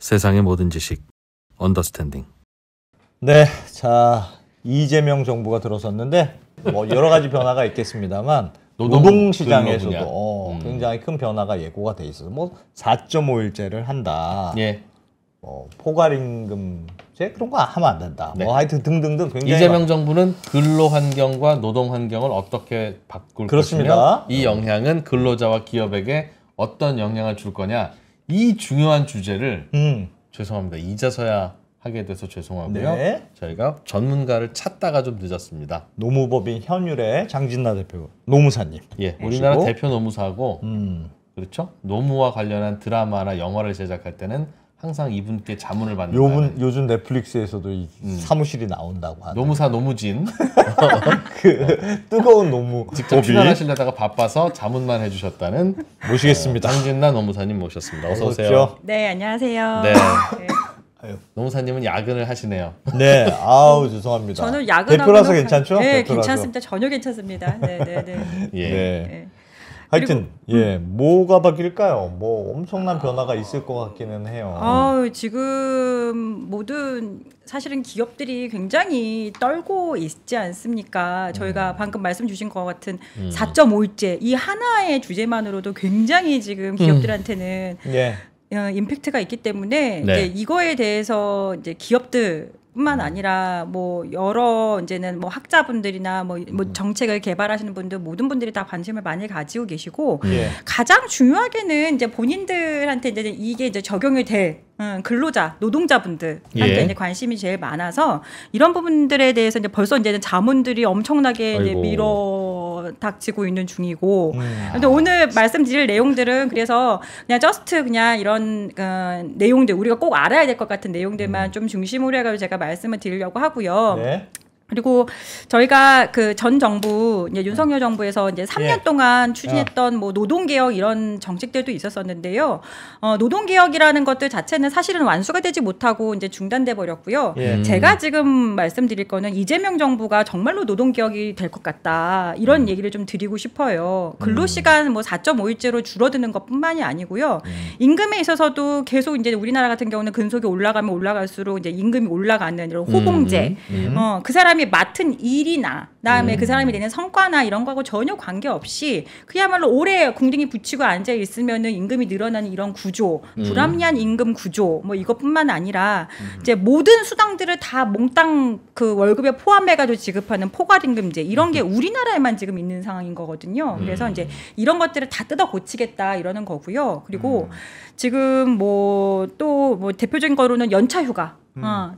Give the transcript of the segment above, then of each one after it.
세상의 모든 지식 언더스탠딩. 네, 자 이재명 정부가 들어섰는데 뭐 여러 가지 변화가 있겠습니다만 노동시장에서도 굉장히 큰 변화가 예고가 돼 있어서 뭐 4.5일제를 한다. 예. 포괄임금제 그런 거 하면 안 된다. 네. 뭐 하여튼 등등등 굉장히 이재명 정부는 근로 환경과 노동 환경을 어떻게 바꿀 그렇습니다. 것이며 이 영향은 근로자와 기업에게 어떤 영향을 줄 거냐, 이 중요한 주제를 죄송합니다. 이제서야 하게 돼서 죄송하고요. 네. 저희가 전문가를 찾다가 좀 늦었습니다. 노무법인 현율의 장진나 대표 노무사님. 예, 모시고. 우리나라 대표 노무사고 그렇죠. 노무와 관련한 드라마나 영화를 제작할 때는 항상 이분께 자문을 받는. 요즘 넷플릭스에서도 이 사무실이 나온다고 하는. 노무사 노무진. 그 뜨거운 노무. 직접 출연하시려다가 바빠서 자문만 해주셨다는 모시겠습니다. 장진나 노무사님 모셨습니다. 어서 오세요. 네, 안녕하세요. 네. 네. 노무사님은 야근을 하시네요. 네, 아우 죄송합니다. 저는 야근하고 대표라서 괜찮죠? 네, 대표라서. 괜찮습니다. 전혀 괜찮습니다. 네, 네, 네. 예. 네. 하여튼 예, 뭐가 바뀔까요? 뭐 엄청난 변화가 있을 것 같기는 해요. 지금 모든 사실은 기업들이 굉장히 떨고 있지 않습니까? 저희가 방금 말씀 주신 것 같은 4.5일제 이 하나의 주제만으로도 굉장히 지금 기업들한테는 예. 임팩트가 있기 때문에 네. 이제 이거에 대해서 이제 기업들뿐만 아니라 뭐 여러 이제는 뭐 학자분들이나 뭐 정책을 개발하시는 분들 모든 분들이 다 관심을 많이 가지고 계시고 예. 가장 중요하게는 이제 본인들한테 이제 이게 이제 적용이 될 근로자, 노동자분들한테 예. 이제 관심이 제일 많아서 이런 부분들에 대해서 이제 벌써 이제는 자문들이 엄청나게 이제 밀어닥치고 있는 중이고. 근데 오늘 말씀드릴 내용들은 그래서 그냥 저스트 그냥 이런 내용들 우리가 꼭 알아야 될 것 같은 내용들만 좀 중심으로 해가지고 제가 말씀을 드리려고 하고요. 네. 그리고 저희가 그 전 정부 이제 윤석열 정부에서 이제 3년 동안 추진했던 뭐 노동개혁 이런 정책들도 있었었는데요. 노동개혁이라는 것들 자체는 사실은 완수가 되지 못하고 이제 중단돼 버렸고요. 제가 지금 말씀드릴 거는 이재명 정부가 정말로 노동개혁이 될 것 같다 이런 얘기를 좀 드리고 싶어요. 근로시간 뭐 4.5일제로 줄어드는 것뿐만이 아니고요. 임금에 있어서도 계속 이제 우리나라 같은 경우는 근속이 올라가면 올라갈수록 이제 임금이 올라가는 이런 호봉제. 그 사람이 맡은 일이나 그다음에 그 사람이 내는 성과나 이런 거하고 전혀 관계없이 그야말로 오래 궁둥이 붙이고 앉아 있으면은 임금이 늘어나는 이런 구조, 불합리한 임금 구조 뭐 이것뿐만 아니라 이제 모든 수당들을 다 몽땅 그 월급에 포함해가지고 지급하는 포괄임금제 이런 게 우리나라에만 지금 있는 상황인 거거든요. 그래서 이제 이런 것들을 다 뜯어 고치겠다 이러는 거고요. 그리고 지금 뭐 또 뭐 대표적인 거로는 연차휴가.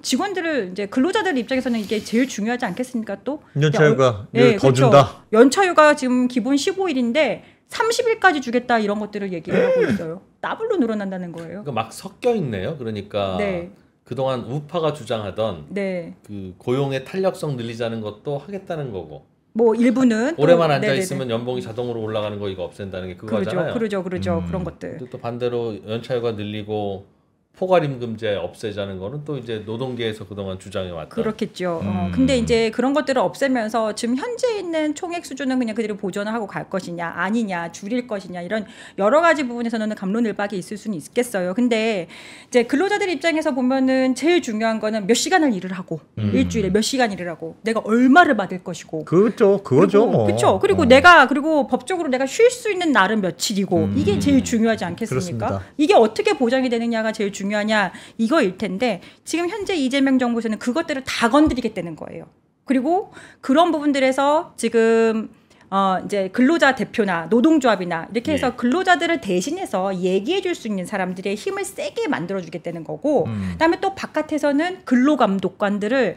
직원들을 이제 근로자들 입장에서는 이게 제일 중요하지 않겠습니까? 또 연차휴가 더 그렇죠. 준다. 연차휴가 지금 기본 15일인데 30일까지 주겠다 이런 것들을 얘기를 하고 있어요. 더블로 늘어난다는 거예요. 그러니까 막 섞여 있네요. 그러니까 네. 그동안 우파가 주장하던 네. 그 고용의 탄력성 늘리자는 것도 하겠다는 거고. 뭐 일부는 오래만 앉아 있으면 연봉이 자동으로 올라가는 거 이거 없앤다는 게 그거잖아요. 그러죠. 그런 것들. 근데 또 반대로 연차휴가 늘리고 포괄임금제 없애자는 거는 또 이제 노동계에서 그동안 주장해 왔던. 그렇겠죠. 근데 이제 그런 것들을 없애면서 지금 현재 있는 총액 수준은 그냥 그대로 보존하고 갈 것이냐 아니냐 줄일 것이냐 이런 여러 가지 부분에서는 갑론을박이 있을 수는 있겠어요. 근데 이제 근로자들 입장에서 보면은 제일 중요한 거는 몇 시간을 일을 하고 일주일에 몇 시간 일을 하고 내가 얼마를 받을 것이고. 그거죠 뭐. 그렇죠. 그리고 내가 그리고 법적으로 내가 쉴 수 있는 날은 며칠이고 이게 제일 중요하지 않겠습니까? 그렇습니다. 이게 어떻게 보장이 되느냐가 제일 중요하냐 이거일 텐데 지금 현재 이재명 정부에서는 그것들을 다 건드리겠다는 거예요. 그리고 그런 부분들에서 지금 이제 근로자 대표나 노동조합이나 이렇게 해서 근로자들을 대신해서 얘기해 줄 수 있는 사람들의 힘을 세게 만들어 주겠다는 거고 그다음에 또 바깥에서는 근로감독관들을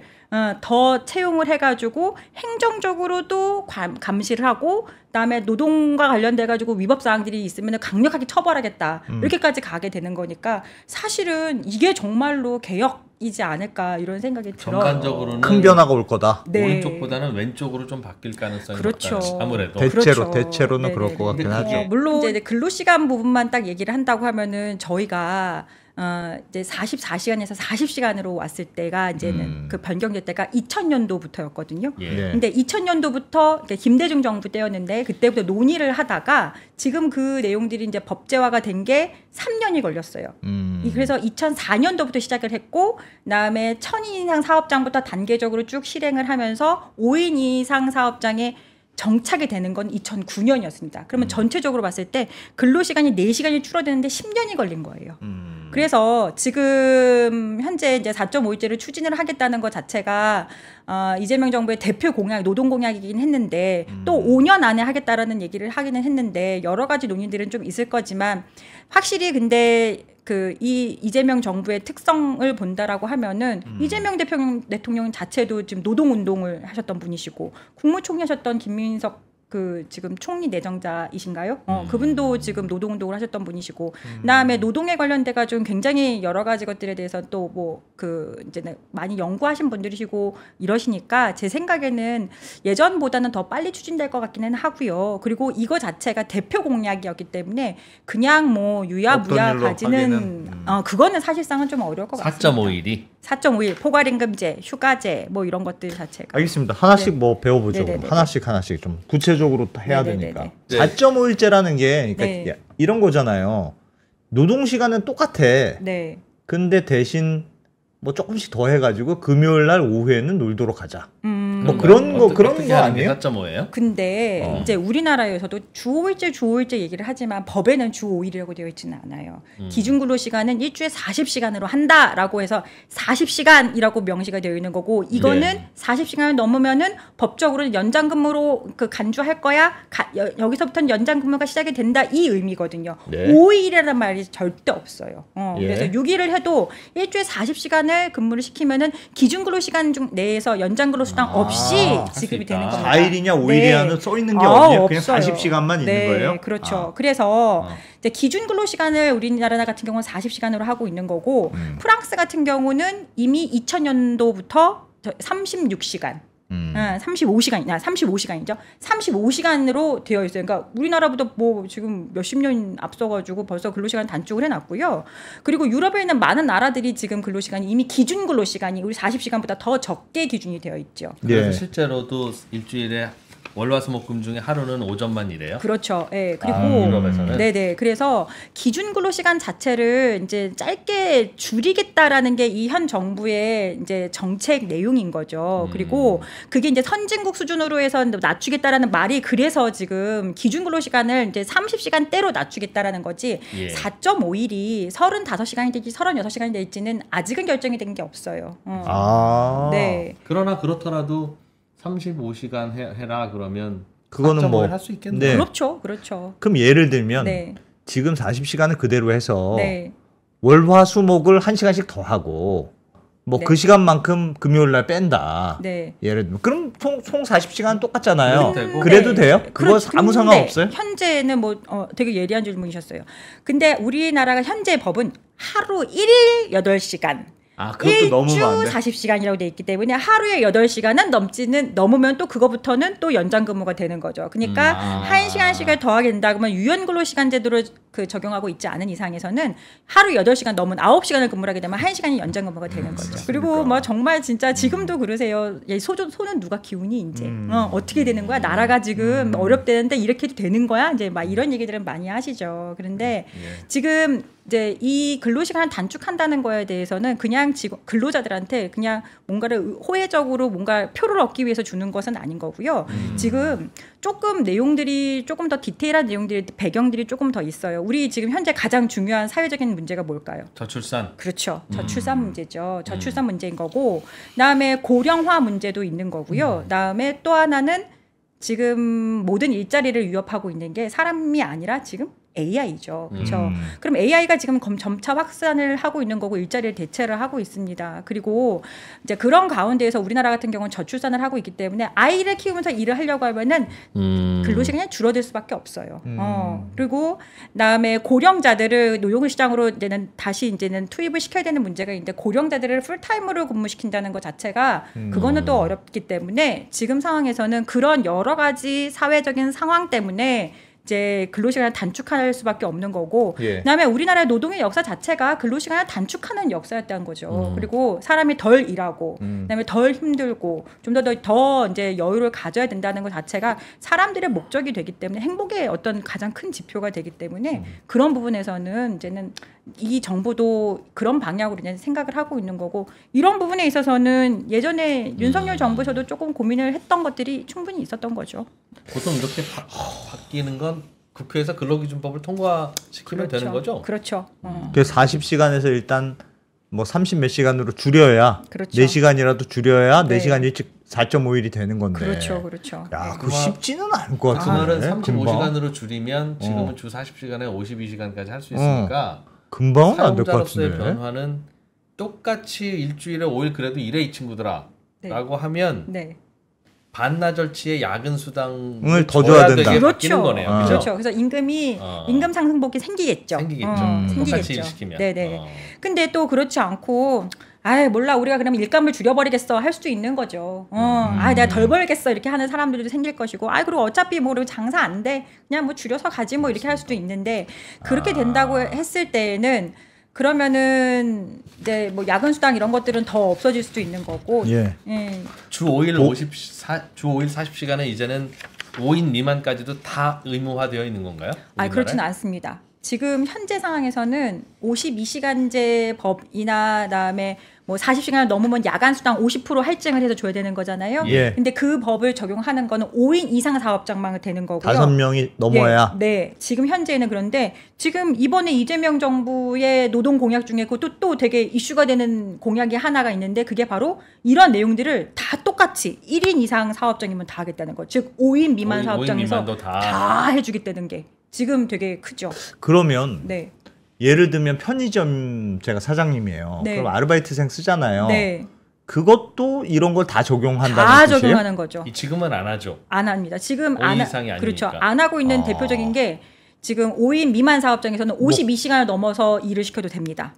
더 채용을 해가지고 행정적으로도 감시를 하고 그다음에 노동과 관련돼가지고 위법 사항들이 있으면 강력하게 처벌하겠다 이렇게까지 가게 되는 거니까 사실은 이게 정말로 개혁이지 않을까 이런 생각이 들어요. 전반적으로는 큰 변화가 올 거다. 네. 오른쪽보다는 왼쪽으로 좀 바뀔 가능성이 그렇죠. 높다. 아무래도 대체로는 네네네. 그럴 것 같긴 하죠. 물론 이제 근로시간 부분만 딱 얘기를 한다고 하면은 저희가 이제 44시간에서 40시간으로 왔을 때가 이제는 그 변경될 때가 2000년도부터였거든요. 예. 근데 2000년도부터 김대중 정부 때였는데 그때부터 논의를 하다가 지금 그 내용들이 이제 법제화가 된 게 3년이 걸렸어요. 그래서 2004년도부터 시작을 했고, 그다음에 1000인 이상 사업장부터 단계적으로 쭉 실행을 하면서 5인 이상 사업장에 정착이 되는 건 2009년이었습니다. 그러면 전체적으로 봤을 때 근로시간이 4시간이 줄어드는데 10년이 걸린 거예요. 그래서 지금 현재 이제 4.5일제를 추진을 하겠다는 것 자체가 이재명 정부의 대표 공약, 노동 공약이긴 했는데 또 5년 안에 하겠다라는 얘기를 하기는 했는데 여러 가지 논의들은 좀 있을 거지만 확실히 근데 이 이재명 정부의 특성을 본다라고 하면은 이재명 대통령 자체도 지금 노동운동을 하셨던 분이시고 국무총리 하셨던 김민석 지금 총리 내정자이신가요? 그분도 지금 노동운동을 하셨던 분이시고, 그다음에 노동에 관련돼가 좀 굉장히 여러 가지 것들에 대해서 또 이제 많이 연구하신 분들이시고 이러시니까 제 생각에는 예전보다는 더 빨리 추진될 것 같기는 하고요. 그리고 이거 자체가 대표 공약이었기 때문에 그냥 유야무야 가지는 그거는 사실상은 좀 어려울 것 같습니다. 4.5일이 4.5일 포괄임금제, 휴가제 뭐 이런 것들 자체가. 알겠습니다. 하나씩 네. 뭐 배워보죠. 네네네. 하나씩 좀 구체적으로 해야 네네네네. 되니까. 네. 4.5일제라는 게 그러니까 네. 이런 거잖아요. 노동 시간은 똑같아. 네. 근데 대신 뭐 조금씩 더 해가지고 금요일 날 오후에는 놀도록 하자. 뭐 그런 거 아니에요? 4.5예요? 근데 이제 우리나라에서도 주 5일제 얘기를 하지만 법에는 주 5일이라고 되어 있지는 않아요. 기준 근로 시간은 일주에 40시간으로 한다라고 해서 40시간이라고 명시가 되어 있는 거고, 이거는 네. 40시간을 넘으면은 법적으로 연장 근무로 간주할 거야. 여기서부터는 연장 근무가 시작이 된다, 이 의미거든요. 네. 5일이라는 말이 절대 없어요. 예. 그래서 6일을 해도 일주에 40시간을 근무를 시키면은 기준 근로 시간 중 내에서 연장 근로 수당 없이 지급이 있다. 되는 겁니다. 4일이냐 5일이냐는 네. 써 있는 게 어디에 그냥 없어요. 40시간만 네, 있는 거예요? 그렇죠. 그래서 이제 기준 근로 시간을 우리나라 같은 경우는 40시간으로 하고 있는 거고, 프랑스 같은 경우는 이미 2000년도부터 36시간 35시간이죠. 35시간으로 되어 있어요. 그러니까 우리나라보다 지금 몇십 년 앞서가지고 벌써 근로시간 단축을 해놨고요. 그리고 유럽에 있는 많은 나라들이 지금 근로시간이 이미 기준 근로시간이 우리 40시간보다 더 적게 기준이 되어 있죠. 그래서 예. 실제로도 일주일에 월화수목금 중에 하루는 오전만 일해요? 그렇죠. 예. 그리고 유럽에서는? 네네. 그래서 기준 근로 시간 자체를 이제 짧게 줄이겠다라는 게 이 현 정부의 이제 정책 내용인 거죠. 그리고 그게 이제 선진국 수준으로 해서 낮추겠다라는 말이, 그래서 지금 기준 근로 시간을 이제 30시간대로 낮추겠다라는 거지. 예. 4.5일이 35시간이 될지 36시간이 될지는 아직은 결정이 된 게 없어요. 네. 그러나 그렇더라도 35시간 해라 그러면 그거는 4.5일 할 수 있겠네요. 네. 그렇죠. 그럼 예를 들면 네. 지금 40시간을 그대로 해서 네. 월화수목을 1시간씩 더 하고 뭐 그 네. 시간만큼 금요일 날 뺀다. 네. 예를 들면 그럼 총 40시간 똑같잖아요. 되고. 그래도 돼요? 그거 그렇죠. 아무 근데 상관없어요? 현재는 되게 예리한 질문이셨어요. 근데 우리나라가 현재 법은 하루 1일 8시간. 그것도 너무 일주 많은데. 40시간이라고 돼 있기 때문에 하루에 8시간은 넘으면 또 그거부터는 또 연장 근무가 되는 거죠. 그러니까 1시간씩을 더하게 된다 그러면 유연근로시간 제도를 적용하고 있지 않은 이상에서는 하루 8시간 넘은 9시간을 근무를 하게 되면 1시간이 연장 근무가 되는 거죠. 그리고 정말 진짜 지금도 그러세요. 손은 누가 기우니 이제 어떻게 되는 거야? 나라가 지금 어렵대는데 이렇게 되는 거야? 이제 막 이런 얘기들은 많이 하시죠. 그런데 지금 이제 이 근로시간을 단축한다는 거에 대해서는 그냥 근로자들한테 그냥 뭔가를 호혜적으로 뭔가 표를 얻기 위해서 주는 것은 아닌 거고요. 지금 조금 내용들이 조금 더 디테일한 내용들이, 배경들이 조금 더 있어요. 우리 지금 현재 가장 중요한 사회적인 문제가 뭘까요? 저출산. 그렇죠. 저출산 문제죠. 저출산 문제인 거고, 그다음에 고령화 문제도 있는 거고요. 그다음에 또 하나는 지금 모든 일자리를 위협하고 있는 게 사람이 아니라 지금 AI죠. 그렇죠. 그럼 AI가 지금 점차 확산을 하고 있는 거고 일자리를 대체를 하고 있습니다. 그리고 이제 그런 가운데에서 우리나라 같은 경우는 저출산을 하고 있기 때문에 아이를 키우면서 일을 하려고 하면은 근로시간이 줄어들 수밖에 없어요. 그리고 그다음에 고령자들을 노동시장으로 이제는 다시 투입을 시켜야 되는 문제가 있는데, 고령자들을 풀타임으로 근무시킨다는 것 자체가 그거는 또 어렵기 때문에 지금 상황에서는 그런 여러 가지 사회적인 상황 때문에 이제 근로시간을 단축할 수밖에 없는 거고, 예. 그다음에 우리나라의 노동의 역사 자체가 근로시간을 단축하는 역사였다는 거죠. 그리고 사람이 덜 일하고, 그다음에 덜 힘들고, 좀 더 이제 여유를 가져야 된다는 것 자체가 사람들의 목적이 되기 때문에 행복의 어떤 가장 큰 지표가 되기 때문에 그런 부분에서는 이제는 이 정부도 그런 방향으로 이제 생각을 하고 있는 거고, 이런 부분에 있어서는 예전에 윤석열 정부에서도 조금 고민을 했던 것들이 충분히 있었던 거죠. 보통 이렇게 바뀌는 건 국회에서 근로기준법을 통과시키면 그렇죠. 되는 거죠? 그렇죠. 그 40시간에서 일단 뭐 30 몇 시간으로 줄여야 그렇죠. 4시간이라도 줄여야 네. 4시간 일찍 4.5일이 되는 건데. 그렇죠, 그렇죠. 야, 그거 쉽지는 않을 것 그 말은 같은데. 35시간으로 줄이면 지금은 주 40시간에 52시간까지 할 수 있으니까 금방은 안 될 것 사용자로서의 같은데. 변화는 똑같이 일주일에 5일 그래도 일해 이 친구들아 네. 라고 하면 네. 반나절치의 야근 수당을 더 줘야 된다. 되게 그렇죠. 바뀌는 거네요. 그렇죠? 그렇죠. 그래서 임금 상승폭이 생기겠죠. 생기겠죠. 생기겠죠. 똑같이 일시키면. 네네. 근데 또 그렇지 않고, 아이 몰라 우리가 그러면 일감을 줄여버리겠어 할 수도 있는 거죠. 아 내가 덜 벌겠어 이렇게 하는 사람들도 생길 것이고, 아 그리고 어차피 뭐 장사 안 돼 그냥 뭐 줄여서 가지 뭐 이렇게 할 수도 있는데, 그렇게 된다고 했을 때에는 그러면은 이제 뭐 야근 수당 이런 것들은 더 없어질 수도 있는 거고. 예. 주 5일 40시간에 이제는 5인 미만까지도 다 의무화되어 있는 건가요? 아 그렇지는 않습니다. 지금 현재 상황에서는 52시간제 법이나 그다음에 뭐 40시간을 넘으면 야간 수당 50% 할증을 해서 줘야 되는 거잖아요. 예. 근데 그 법을 적용하는 거는 5인 이상 사업장만 되는 거고요. 5명이 넘어야. 예, 네. 지금 현재는 그런데 지금 이번에 이재명 정부의 노동 공약 중에 그것도 또 되게 이슈가 되는 공약이 하나가 있는데, 그게 바로 이런 내용들을 다 똑같이 1인 이상 사업장이면 다 하겠다는 거. 즉 5인 미만 5인 사업장에서 미만도 다 해주겠다는 게 지금 되게 크죠. 그러면 네. 예를 들면 편의점 제가 사장님이에요. 네. 그럼 아르바이트생 쓰잖아요. 네. 그것도 이런 걸 다 적용한다는 다 뜻이에요? 적용하는 거죠. 지금은 안 하죠. 안 합니다. 지금 5인 이상이 아니니까. 그렇죠. 안 하고 있는 대표적인 게 지금 5인 미만 사업장에서는 52시간을 넘어서 일을 시켜도 됩니다.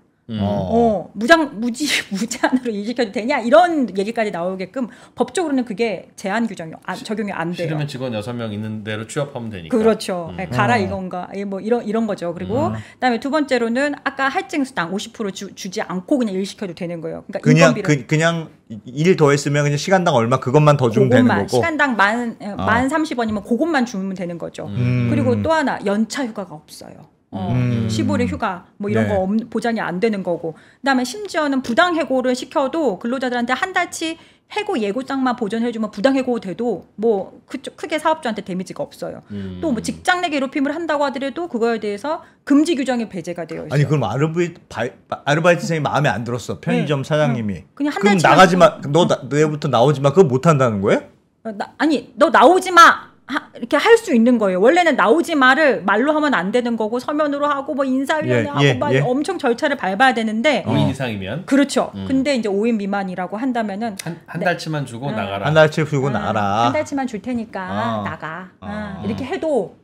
무제한으로 일 시켜도 되냐 이런 얘기까지 나오게끔 법적으로는 그게 제한 규정이 적용이 안 돼요. 싫으면 직원 6명 있는 대로 취업하면 되니까. 그렇죠. 가라 이건가 뭐 이런 거죠. 그리고 그다음에 두 번째로는 아까 할증 수당 50% 주지 않고 그냥 일 시켜도 되는 거예요. 그러니까 그냥 일 더했으면 그냥 시간당 얼마 그것만 더 주면 되는 거고. 시간당 만 30원이면 그것만 주면 되는 거죠. 그리고 또 하나 연차 휴가가 없어요. 15일 휴가 뭐 이런 네. 거 보장이 안 되는 거고, 그다음에 심지어는 부당 해고를 시켜도 근로자들한테 한 달치 해고 예고장만 보전해주면 부당 해고 돼도 뭐 크게 사업주한테 데미지가 없어요. 또 뭐 직장 내 괴롭힘을 한다고 하더라도 그거에 대해서 금지 규정이 배제가 되어 있어요. 아니 그럼 아르바이트생이 마음에 안 들었어. 편의점 사장님이. 그냥 한 그럼 달치만 나가지 마. 너 내일부터 나오지 마. 그거 못 한다는 거예요? 아니 너 나오지 마. 이렇게 할 수 있는 거예요. 원래는 나오지 마를 말로 하면 안 되는 거고 서면으로 하고 뭐 인사위원회 하고 막 엄청 절차를 밟아야 되는데 5인 이상이면 그렇죠. 근데 이제 5인 미만이라고 한다면은 한 달치만 주고 나가라. 한 달치 주고 나가라. 한 달치만 줄 테니까 나가. 이렇게 해도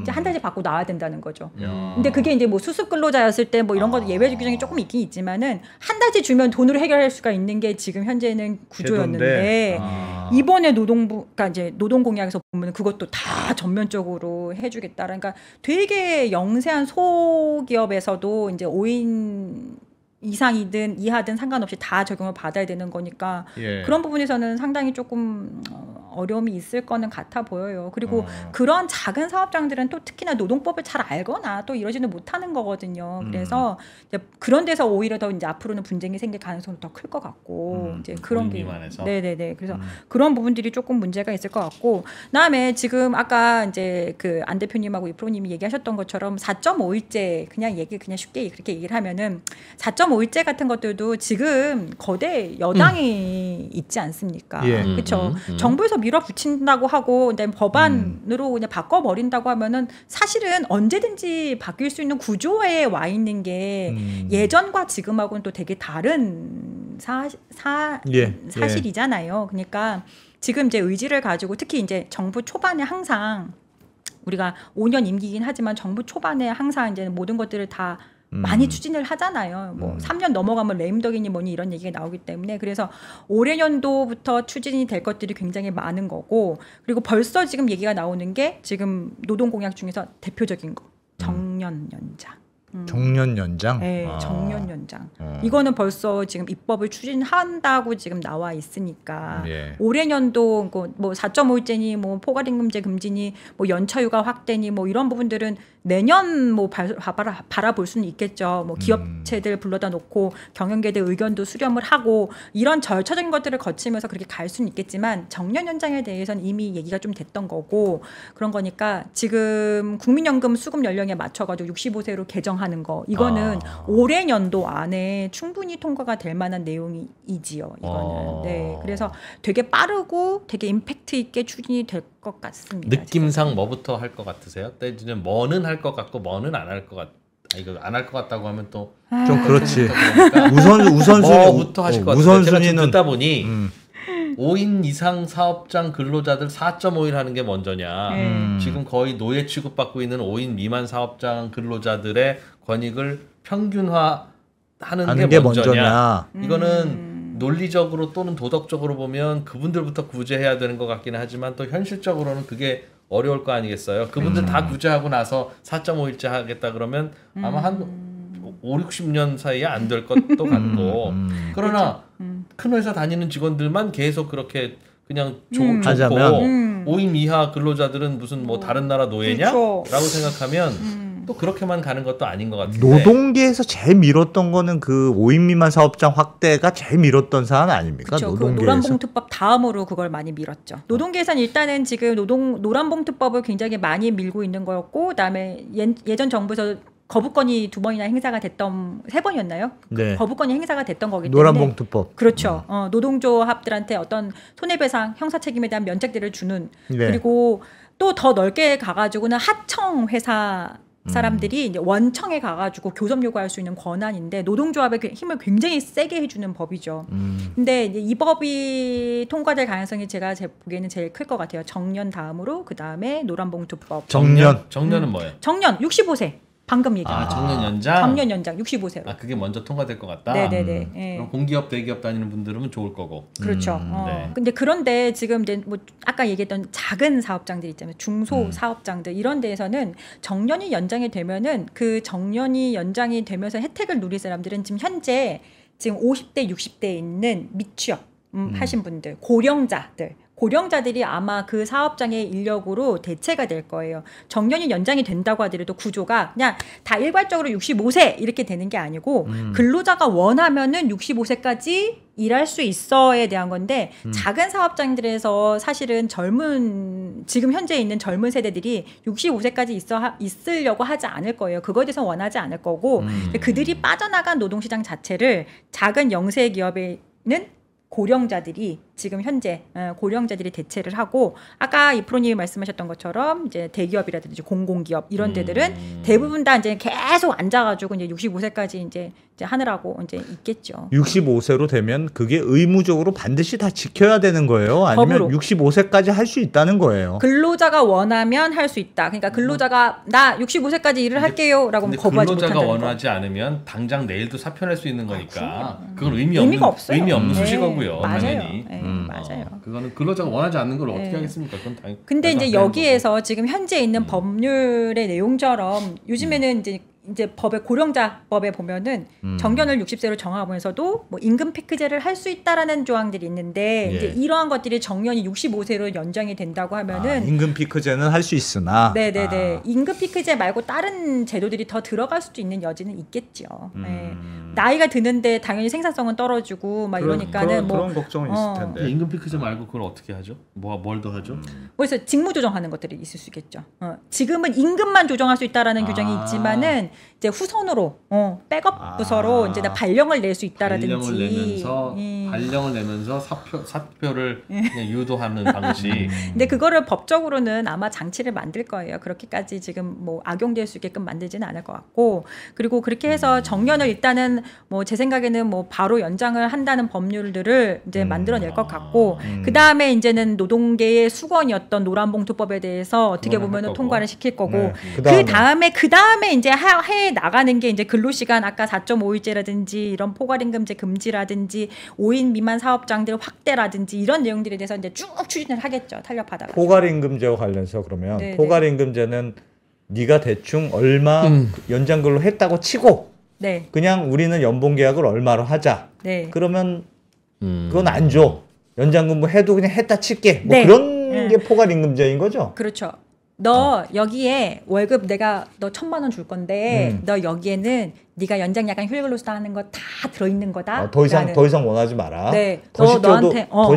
이제 한 달치 받고 나와야 된다는 거죠. 근데 그게 이제 뭐 수습 근로자였을 때 뭐 이런 거 예외 규정이 조금 있긴 있지만은 한 달치 주면 돈으로 해결할 수가 있는 게 지금 현재는 구조였는데 이번에 그러니까 이제 노동공약에서 보면 그것도 다 전면적으로 해주겠다. 그러니까 되게 영세한 소기업에서도 이제 5인 이상이든 이하든 상관없이 다 적용을 받아야 되는 거니까 그런 부분에서는 상당히 조금 어려움이 있을 거는 같아 보여요. 그리고 그런 작은 사업장들은 또 특히나 노동법을 잘 알거나 또 이러지는 못하는 거거든요. 그래서 이제 그런 데서 오히려 더 이제 앞으로는 분쟁이 생길 가능성이 더 클 것 같고 이제 그런 게 네네네. 그래서 그런 부분들이 조금 문제가 있을 것 같고, 그다음에 지금 아까 이제 그 안 대표님하고 이 프로님이 얘기하셨던 것처럼 4.5일제 그냥 쉽게 그렇게 얘기를 하면은 4.5일제 같은 것들도 지금 거대 여당이 있지 않습니까? 그렇죠. 정부에서 밀어붙인다고 하고 그다음에 법안으로 그냥 바꿔버린다고 하면은 사실은 언제든지 바뀔 수 있는 구조에 와 있는 게 예전과 지금하고는 또 되게 다른 사실이잖아요. 그러니까 지금 이제 의지를 가지고 특히 이제 정부 초반에 항상 우리가 5년 임기이긴 하지만 정부 초반에 항상 이제 모든 것들을 다 많이 추진을 하잖아요. 뭐 3년 넘어가면 레임덕이니 뭐니 이런 얘기가 나오기 때문에 그래서 올해 연도부터 추진이 될 것들이 굉장히 많은 거고 그리고 벌써 지금 얘기가 나오는 게 지금 노동공약 중에서 대표적인 거 정년 연장. 정년 연장? 네, 정년 연장. 이거는 벌써 지금 입법을 추진한다고 지금 나와 있으니까 예. 올해 년도 뭐 4.5일제니 뭐 포괄임금제 금지니 뭐 연차휴가 확대니 뭐 이런 부분들은 내년 뭐 바라볼 수는 있겠죠. 뭐 기업체들 불러다 놓고 경영계들 의견도 수렴을 하고 이런 절차적인 것들을 거치면서 그렇게 갈 수는 있겠지만 정년 연장에 대해서는 이미 얘기가 좀 됐던 거고 그런 거니까 지금 국민연금 수급 연령에 맞춰가지고 65세로 개정하는 거 이거는 올해 연도 안에 충분히 통과가 될 만한 내용이지요. 이거는 네 그래서 되게 빠르고 되게 임팩트 있게 추진이 될 것 같습니다. 느낌상 뭐부터 할 것 같으세요? 때지는 뭐는 할 것 같고 뭐는 안 할 것 같. 이거 안 할 것 같다고 하면 또 좀 그렇지. 우선순위 뭐부터 하실 것 같아요. 우선순위는 제가 듣다 보니 5인 이상 사업장 근로자들 4.5일 하는 게 먼저냐. 지금 거의 노예 취급받고 있는 5인 미만 사업장 근로자들의 권익을 평균화하는 게 먼저냐. 이거는 논리적으로 또는 도덕적으로 보면 그분들부터 구제해야 되는 것 같기는 하지만 또 현실적으로는 그게 어려울 거 아니겠어요. 그분들 다 구제하고 나서 4.5일째 하겠다 그러면 아마 한 5, 60년 사이에 안 될 것도 같고 그러나 큰 회사 다니는 직원들만 계속 그렇게 그냥 좋고 5인 이하 근로자들은 무슨 뭐 다른 나라 노예냐? 그렇죠. 라고 생각하면 또 그렇게만 가는 것도 아닌 것 같은데 노동계에서 제일 밀었던 거는 그 5인 미만 사업장 확대가 제일 밀었던 사안 아닙니까? 그렇죠. 그 노란봉투법 다음으로 그걸 많이 밀었죠. 노동계에서는 일단은 지금 노란봉투법을 굉장히 많이 밀고 있는 거였고 그다음에 예전 정부에서 거부권이 2번이나 행사가 됐던 3번이었나요? 네. 거부권이 행사가 됐던 거기 때문에 노란봉투법. 그렇죠. 노동조합들한테 어떤 손해배상, 형사책임에 대한 면책들을 주는 그리고 또 더 넓게 가가지고는 하청 회사 사람들이 이제 원청에 가가지고 교섭 요구할 수 있는 권한인데 노동조합의 힘을 굉장히 세게 해주는 법이죠. 근데 이제 이 법이 통과될 가능성이 제가 보기에는 제일 클 것 같아요. 정년 다음으로 그 다음에 노란봉투법. 정년은 뭐예요? 정년 65세. 방금 얘기한 정년 연장? 정년 연장 65세로. 그게 먼저 통과될 것 같다? 네네네. 그럼 공기업, 대기업 다니는 분들은 좋을 거고. 그렇죠. 네. 근데 그런데 지금 이제 뭐 아까 얘기했던 작은 사업장들 있잖아요. 중소 사업장들 이런 데에서는 정년이 연장이 되면은 그 정년이 연장이 되면서 혜택을 누릴 사람들은 지금 현재 지금 50대, 60대에 있는 미취업 하신 분들, 고령자들이 아마 그 사업장의 인력으로 대체가 될 거예요. 정년이 연장이 된다고 하더라도 구조가 그냥 다 일괄적으로 65세 이렇게 되는 게 아니고 근로자가 원하면은 65세까지 일할 수 있어에 대한 건데 작은 사업장들에서 사실은 지금 현재 있는 젊은 세대들이 65세까지 있으려고 하지 않을 거예요. 그거에 대해서 원하지 않을 거고 그들이 빠져나간 노동시장 자체를 작은 영세 기업에는 고령자들이 지금 현재 고령자들이 대체를 하고 아까 이프로님이 말씀하셨던 것처럼 이제 대기업이라든지 공공기업 이런 데들은 대부분 다 이제 계속 앉아가지고 이제 65세까지 이제 하느라고 이제 있겠죠. 65세로 되면 그게 의무적으로 반드시 다 지켜야 되는 거예요? 아니면 법으로. 65세까지 할 수 있다는 거예요? 근로자가 원하면 할 수 있다. 그러니까 근로자가 나 65세까지 일을 할게요라고 거부하지 못한다는 거. 근로자가 원하지 않으면 당장 내일도 사표 낼 수 있는 거니까 그건 의미가 없어요. 의미 없는 수식어고요. 맞아요. 당연히. 맞아요. 그거는 근로자가 원하지 않는 걸 어떻게 하겠습니까? 그건 당연히. 근데 이제 여기에서 거고. 지금 현재 있는 법률의 내용처럼 요즘에는 이제 법의 고령자법에 보면은 정년을 60세로 정하면서도 뭐 임금 피크제를 할 수 있다라는 조항들이 있는데 이제 이러한 것들이 정년이 65세로 연장이 된다고 하면은 임금 피크제는 할 수 있으나 네네네 임금 피크제 말고 다른 제도들이 더 들어갈 수도 있는 여지는 있겠죠. 나이가 드는데 당연히 생산성은 떨어지고 막 이러니까는 그런 걱정은 있을 텐데 임금 피크제 말고 그걸 어떻게 하죠? 뭘 더 하죠? 그래서 직무 조정하는 것들이 있을 수 있겠죠. 지금은 임금만 조정할 수 있다라는 규정이 있지만은 이제 후손으로 백업 부서로 이제 발령을 낼 수 있다라든지 발령을 내면서 사표를 그냥 유도하는 방식. 근데 그거를 법적으로는 아마 장치를 만들 거예요. 그렇게까지 지금 뭐 악용될 수 있게끔 만들지는 않을 것 같고 그리고 그렇게 해서 정년을 일단은 뭐 제 생각에는 뭐 바로 연장을 한다는 법률들을 이제 만들어낼 것 같고 그 다음에 이제는 노동계의 수건이었던 노란봉투법에 대해서 어떻게 보면은 통과를 시킬 거고 그 다음에 이제 해 나가는 게 이제 근로시간 아까 4.5일제라든지 이런 포괄임금제 금지라든지 5인 미만 사업장들 확대라든지 이런 내용들에 대해서 이제 쭉 추진을 하겠죠. 탄력받아가. 포괄임금제와 관련해서 그러면 네네. 포괄임금제는 네가 대충 얼마 연장근로 했다고 치고 네. 그냥 우리는 연봉계약을 얼마로 하자. 네. 그러면 그건 안 줘. 연장근무 해도 그냥 했다 칠게. 뭐 네. 그런 네. 게 포괄임금제인 거죠. 그렇죠. 너 여기에 월급 내가 너 1,000만 원 줄 건데 너 여기에는 네가 연장 야간 휴일 근로수당 하는 거 다 들어있는 거다. 더 이상 원하지 마라. 네. 더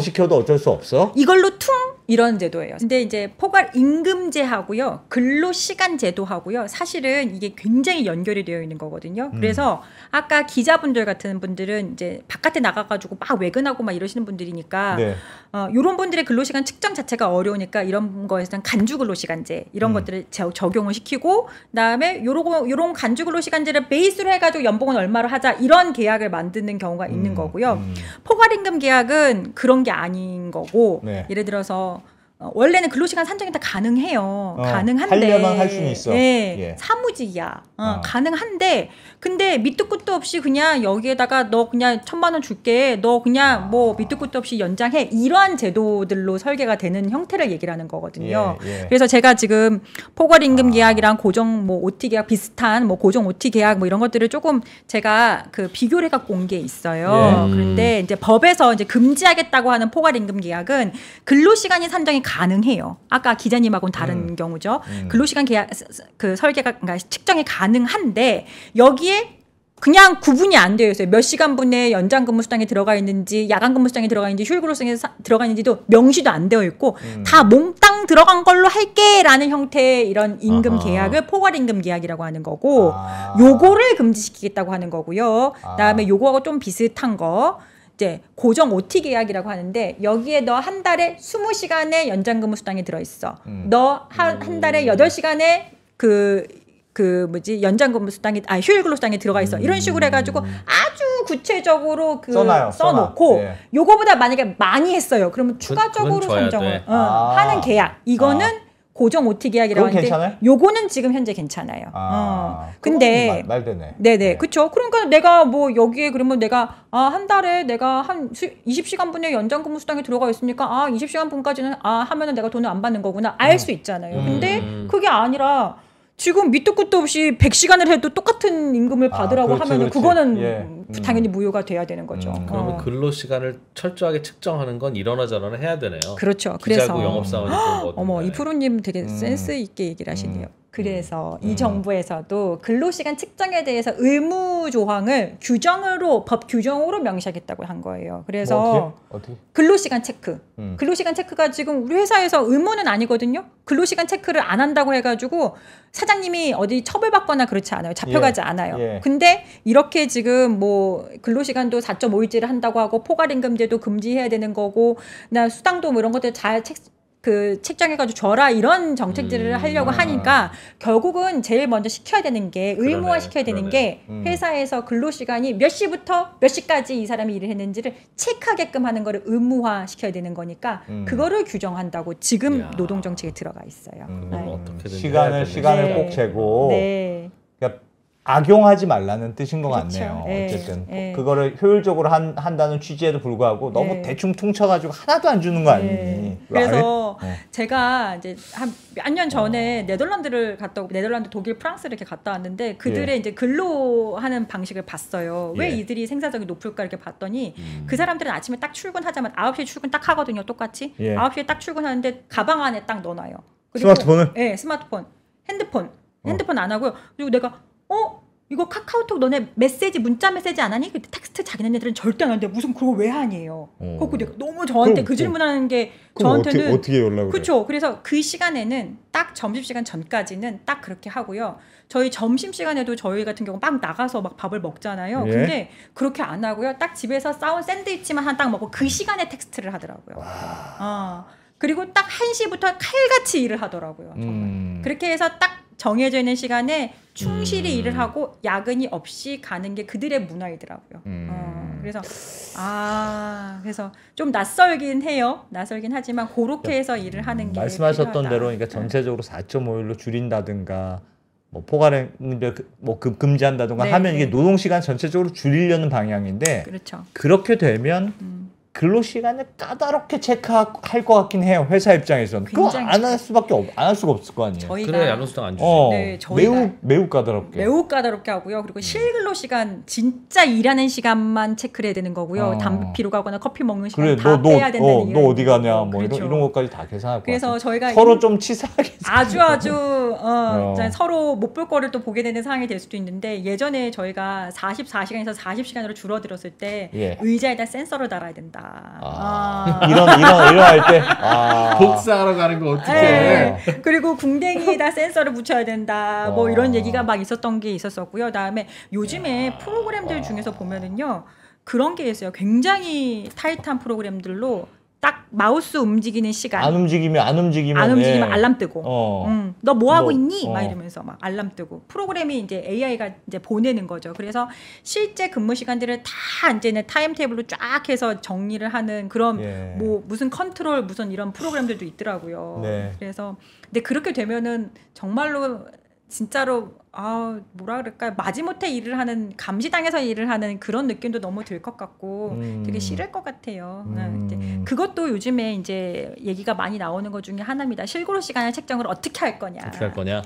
시켜도 어쩔 수 없어. 이걸로 퉁 이런 제도예요. 근데 이제 포괄 임금제하고요, 근로시간 제도하고요, 사실은 이게 굉장히 연결이 되어 있는 거거든요. 그래서 아까 기자분들 같은 분들은 이제 바깥에 나가가지고 막 외근하고 막 이러시는 분들이니까 네. 이런 분들의 근로시간 측정 자체가 어려우니까 이런 거에서는 간주근로시간제 이런 것들을 적용을 시키고, 그다음에 요런 간주근로시간제를 베이스로 해가지고 연봉은 얼마로 하자 이런 계약을 만드는 경우가 있는 거고요. 포괄임금 계약은 그런 게 아닌 거고, 네. 예를 들어서 원래는 근로시간 산정이 다 가능해요. 가능한데 하려면 할 수는 있어. 예, 예. 사무직이야. 가능한데 근데 밑도 끝도 없이 그냥 여기에다가 너 그냥 1,000만 원 줄게. 너 그냥 뭐 밑도 끝도 없이 연장해. 이러한 제도들로 설계가 되는 형태를 얘기를 하는 거거든요. 예. 그래서 제가 지금 포괄임금 계약이랑 고정 뭐 OT 계약 비슷한 뭐 고정 OT 계약 뭐 이런 것들을 조금 제가 그 비교를 해갖고 온 게 있어요. 그런데 이제 법에서 이제 금지하겠다고 하는 포괄임금 계약은 근로시간이 산정이 가능해요. 아까 기자님하고는 다른 경우죠. 근로시간 계약 그 설계가 그러니까 측정이 가능한데 여기에 그냥 구분이 안 되어 있어요. 몇 시간분의 연장 근무 수당이 들어가 있는지, 야간 근무 수당이 들어가 있는지, 휴일 근로 수당이 들어가 있는지도 명시도 안 되어 있고 다 몽땅 들어간 걸로 할게라는 형태의 이런 임금 계약을 포괄임금 계약이라고 하는 거고, 요거를 금지시키겠다고 하는 거고요. 그다음에 요거하고 좀 비슷한 거. 이제 고정 OT 계약이라고 하는데 여기에 너 한 달에 20시간의 연장 근무 수당이 들어 있어. 너 한 달에 8시간의 연장 근무 수당이 휴일 근로 수당이 들어가 있어. 이런 식으로 해 가지고 아주 구체적으로 써놓고 예. 요거보다 만약에 많이 했어요. 그러면 추가적으로 선정을 하는 계약. 이거는 고정 OT 계약이라고 하는데 괜찮아요? 요거는 지금 현재 괜찮아요. 근데 말되네. 네네, 그렇죠. 그러니까 내가 뭐 여기에 그러면 내가 한 달에 내가 한 20시간 분의 연장 근무 수당이 들어가 있으니까 20시간 분까지는 하면은 내가 돈을 안 받는 거구나 알 수 있잖아요. 근데 그게 아니라 지금 밑도 끝도 없이 100시간을 해도 똑같은 임금을 받으라고 하면은 그거는 당연히 무효가 돼야 되는 거죠. 그러면 근로 시간을 철저하게 측정하는 건 이러나 저러나 해야 되네요. 그렇죠. 기자고 그래서 영업사원이고 뭐든 어머, 이 프로님 되게 센스 있게 얘기를 하시네요. 그래서 이 정부에서도 근로시간 측정에 대해서 의무 조항을 법 규정으로 명시하겠다고 한 거예요. 그래서 어떻게? 근로시간 체크. 근로시간 체크가 지금 우리 회사에서 의무는 아니거든요. 근로시간 체크를 안 한다고 해가지고 사장님이 어디 처벌받거나 그렇지 않아요. 잡혀가지 않아요. 근데 이렇게 지금 뭐 근로시간도 4.5일제를 한다고 하고 포괄임금제도 금지해야 되는 거고, 나 수당도 뭐 이런 것들 잘 책정해가지고 줘라 이런 정책들을 하려고 하니까 결국은 제일 먼저 시켜야 되는 게 의무화 시켜야 되는 게 회사에서 근로시간이 몇 시부터 몇 시까지 이 사람이 일을 했는지를 체크하게끔 하는 거를 의무화 시켜야 되는 거니까 그거를 규정한다고 지금 노동정책에 들어가 있어요. 시간을 꼭 재고 그러니까 악용하지 말라는 뜻인 것 같네요. 어쨌든 그거를 효율적으로 한다는 취지에도 불구하고 너무 대충 퉁쳐가지고 하나도 안 주는 거 아니니. 그래서 제가 이제 한 몇 년 전에 네덜란드를 갔다 오고 네덜란드, 독일, 프랑스를 이렇게 갔다 왔는데 그들의 이제 근로하는 방식을 봤어요. 왜 이들이 생산성이 높을까 이렇게 봤더니 그 사람들은 아침에 딱 출근하자마자 9시에 출근 딱 하거든요. 똑같이 9시에 딱 출근하는데 가방 안에 딱 넣어놔요. 그리고 스마트폰을? 네, 스마트폰, 핸드폰 안 하고요. 그리고 내가 이거 카카오톡 너네 문자 메시지 안 하니? 근데 텍스트 자기네들은 절대 안 하는데 무슨 그걸 왜 하니에요. 그거 내가 너무 저한테 그 질문하는 게 저한테는 어떻게 연락을 해요? 그렇죠. 그래서 그 시간에는 딱 점심시간 전까지는 딱 그렇게 하고요. 저희 점심시간에도 저희 같은 경우 막 나가서 막 밥을 먹잖아요. 근데 그렇게 안 하고요. 딱 집에서 싸운 샌드위치만 하나 딱 먹고 그 시간에 텍스트를 하더라고요. 그리고 딱 1시부터 칼같이 일을 하더라고요. 정말. 그렇게 해서 딱 정해져 있는 시간에 충실히 일을 하고 야근이 없이 가는 게 그들의 문화이더라고요. 그래서 좀 낯설긴 해요. 낯설긴 하지만 그렇게 해서 일을 하는 게 말씀하셨던 필요하다. 대로 그러니까 전체적으로 4.5일로 줄인다든가 뭐 포괄임금 뭐 금지한다든가 네, 하면 네. 이게 노동 시간 전체적으로 줄이려는 방향인데 그렇죠. 그렇게 되면 근로 시간을 까다롭게 체크할 것 같긴 해요. 회사 입장에서는 그거 안 할 수밖에 안 할 수가 없을 거 아니에요. 저희가 그래 야근수당 안 주지. 네, 저희가 매우 까다롭게. 매우 까다롭게 하고요. 그리고 실근로 시간 진짜 일하는 시간만 체크를 해야 되는 거고요. 담배 피러 가거나 커피 먹는 시간 그래, 다 빼야 된다는 얘기가 너 어디 가냐 있는 뭐 거고. 그렇죠. 이런 것까지 다 계산할 그래서 거예요. 저희가 서로 좀 치사하게 아주 서로 못 볼 거를 또 보게 되는 상황이 될 수도 있는데 예전에 저희가 44시간에서 40시간으로 줄어들었을 때 예. 의자에다 센서를 달아야 된다. 이런 할 때 복사하러 가는 거 어떻게 네. 그리고 궁뎅이에다 센서를 붙여야 된다. 뭐 이런 얘기가 막 있었던 게 있었었고요. 그다음에 요즘에 프로그램들 중에서 보면은요. 그런 게 있어요. 굉장히 타이트한 프로그램들로 딱 마우스 움직이는 시간 안 움직이면 알람 뜨고 너 뭐 하고 있니? 막 어. 이러면서 막 알람 뜨고 프로그램이 이제 AI가 이제 보내는 거죠. 그래서 실제 근무 시간들을 다 이제는 타임테이블로 쫙 해서 정리를 하는 그런 예. 뭐 무슨 컨트롤 무슨 이런 프로그램들도 있더라고요. 네. 그래서 근데 그렇게 되면은 정말로 진짜로 뭐라 그럴까요? 마지못해 일을 하는 감시당해서 일을 하는 그런 느낌도 너무 들 것 같고 되게 싫을 것 같아요. 근데 그것도 요즘에 이제 얘기가 많이 나오는 것 중에 하나입니다. 실고로 시간의 책정을 어떻게 할 거냐?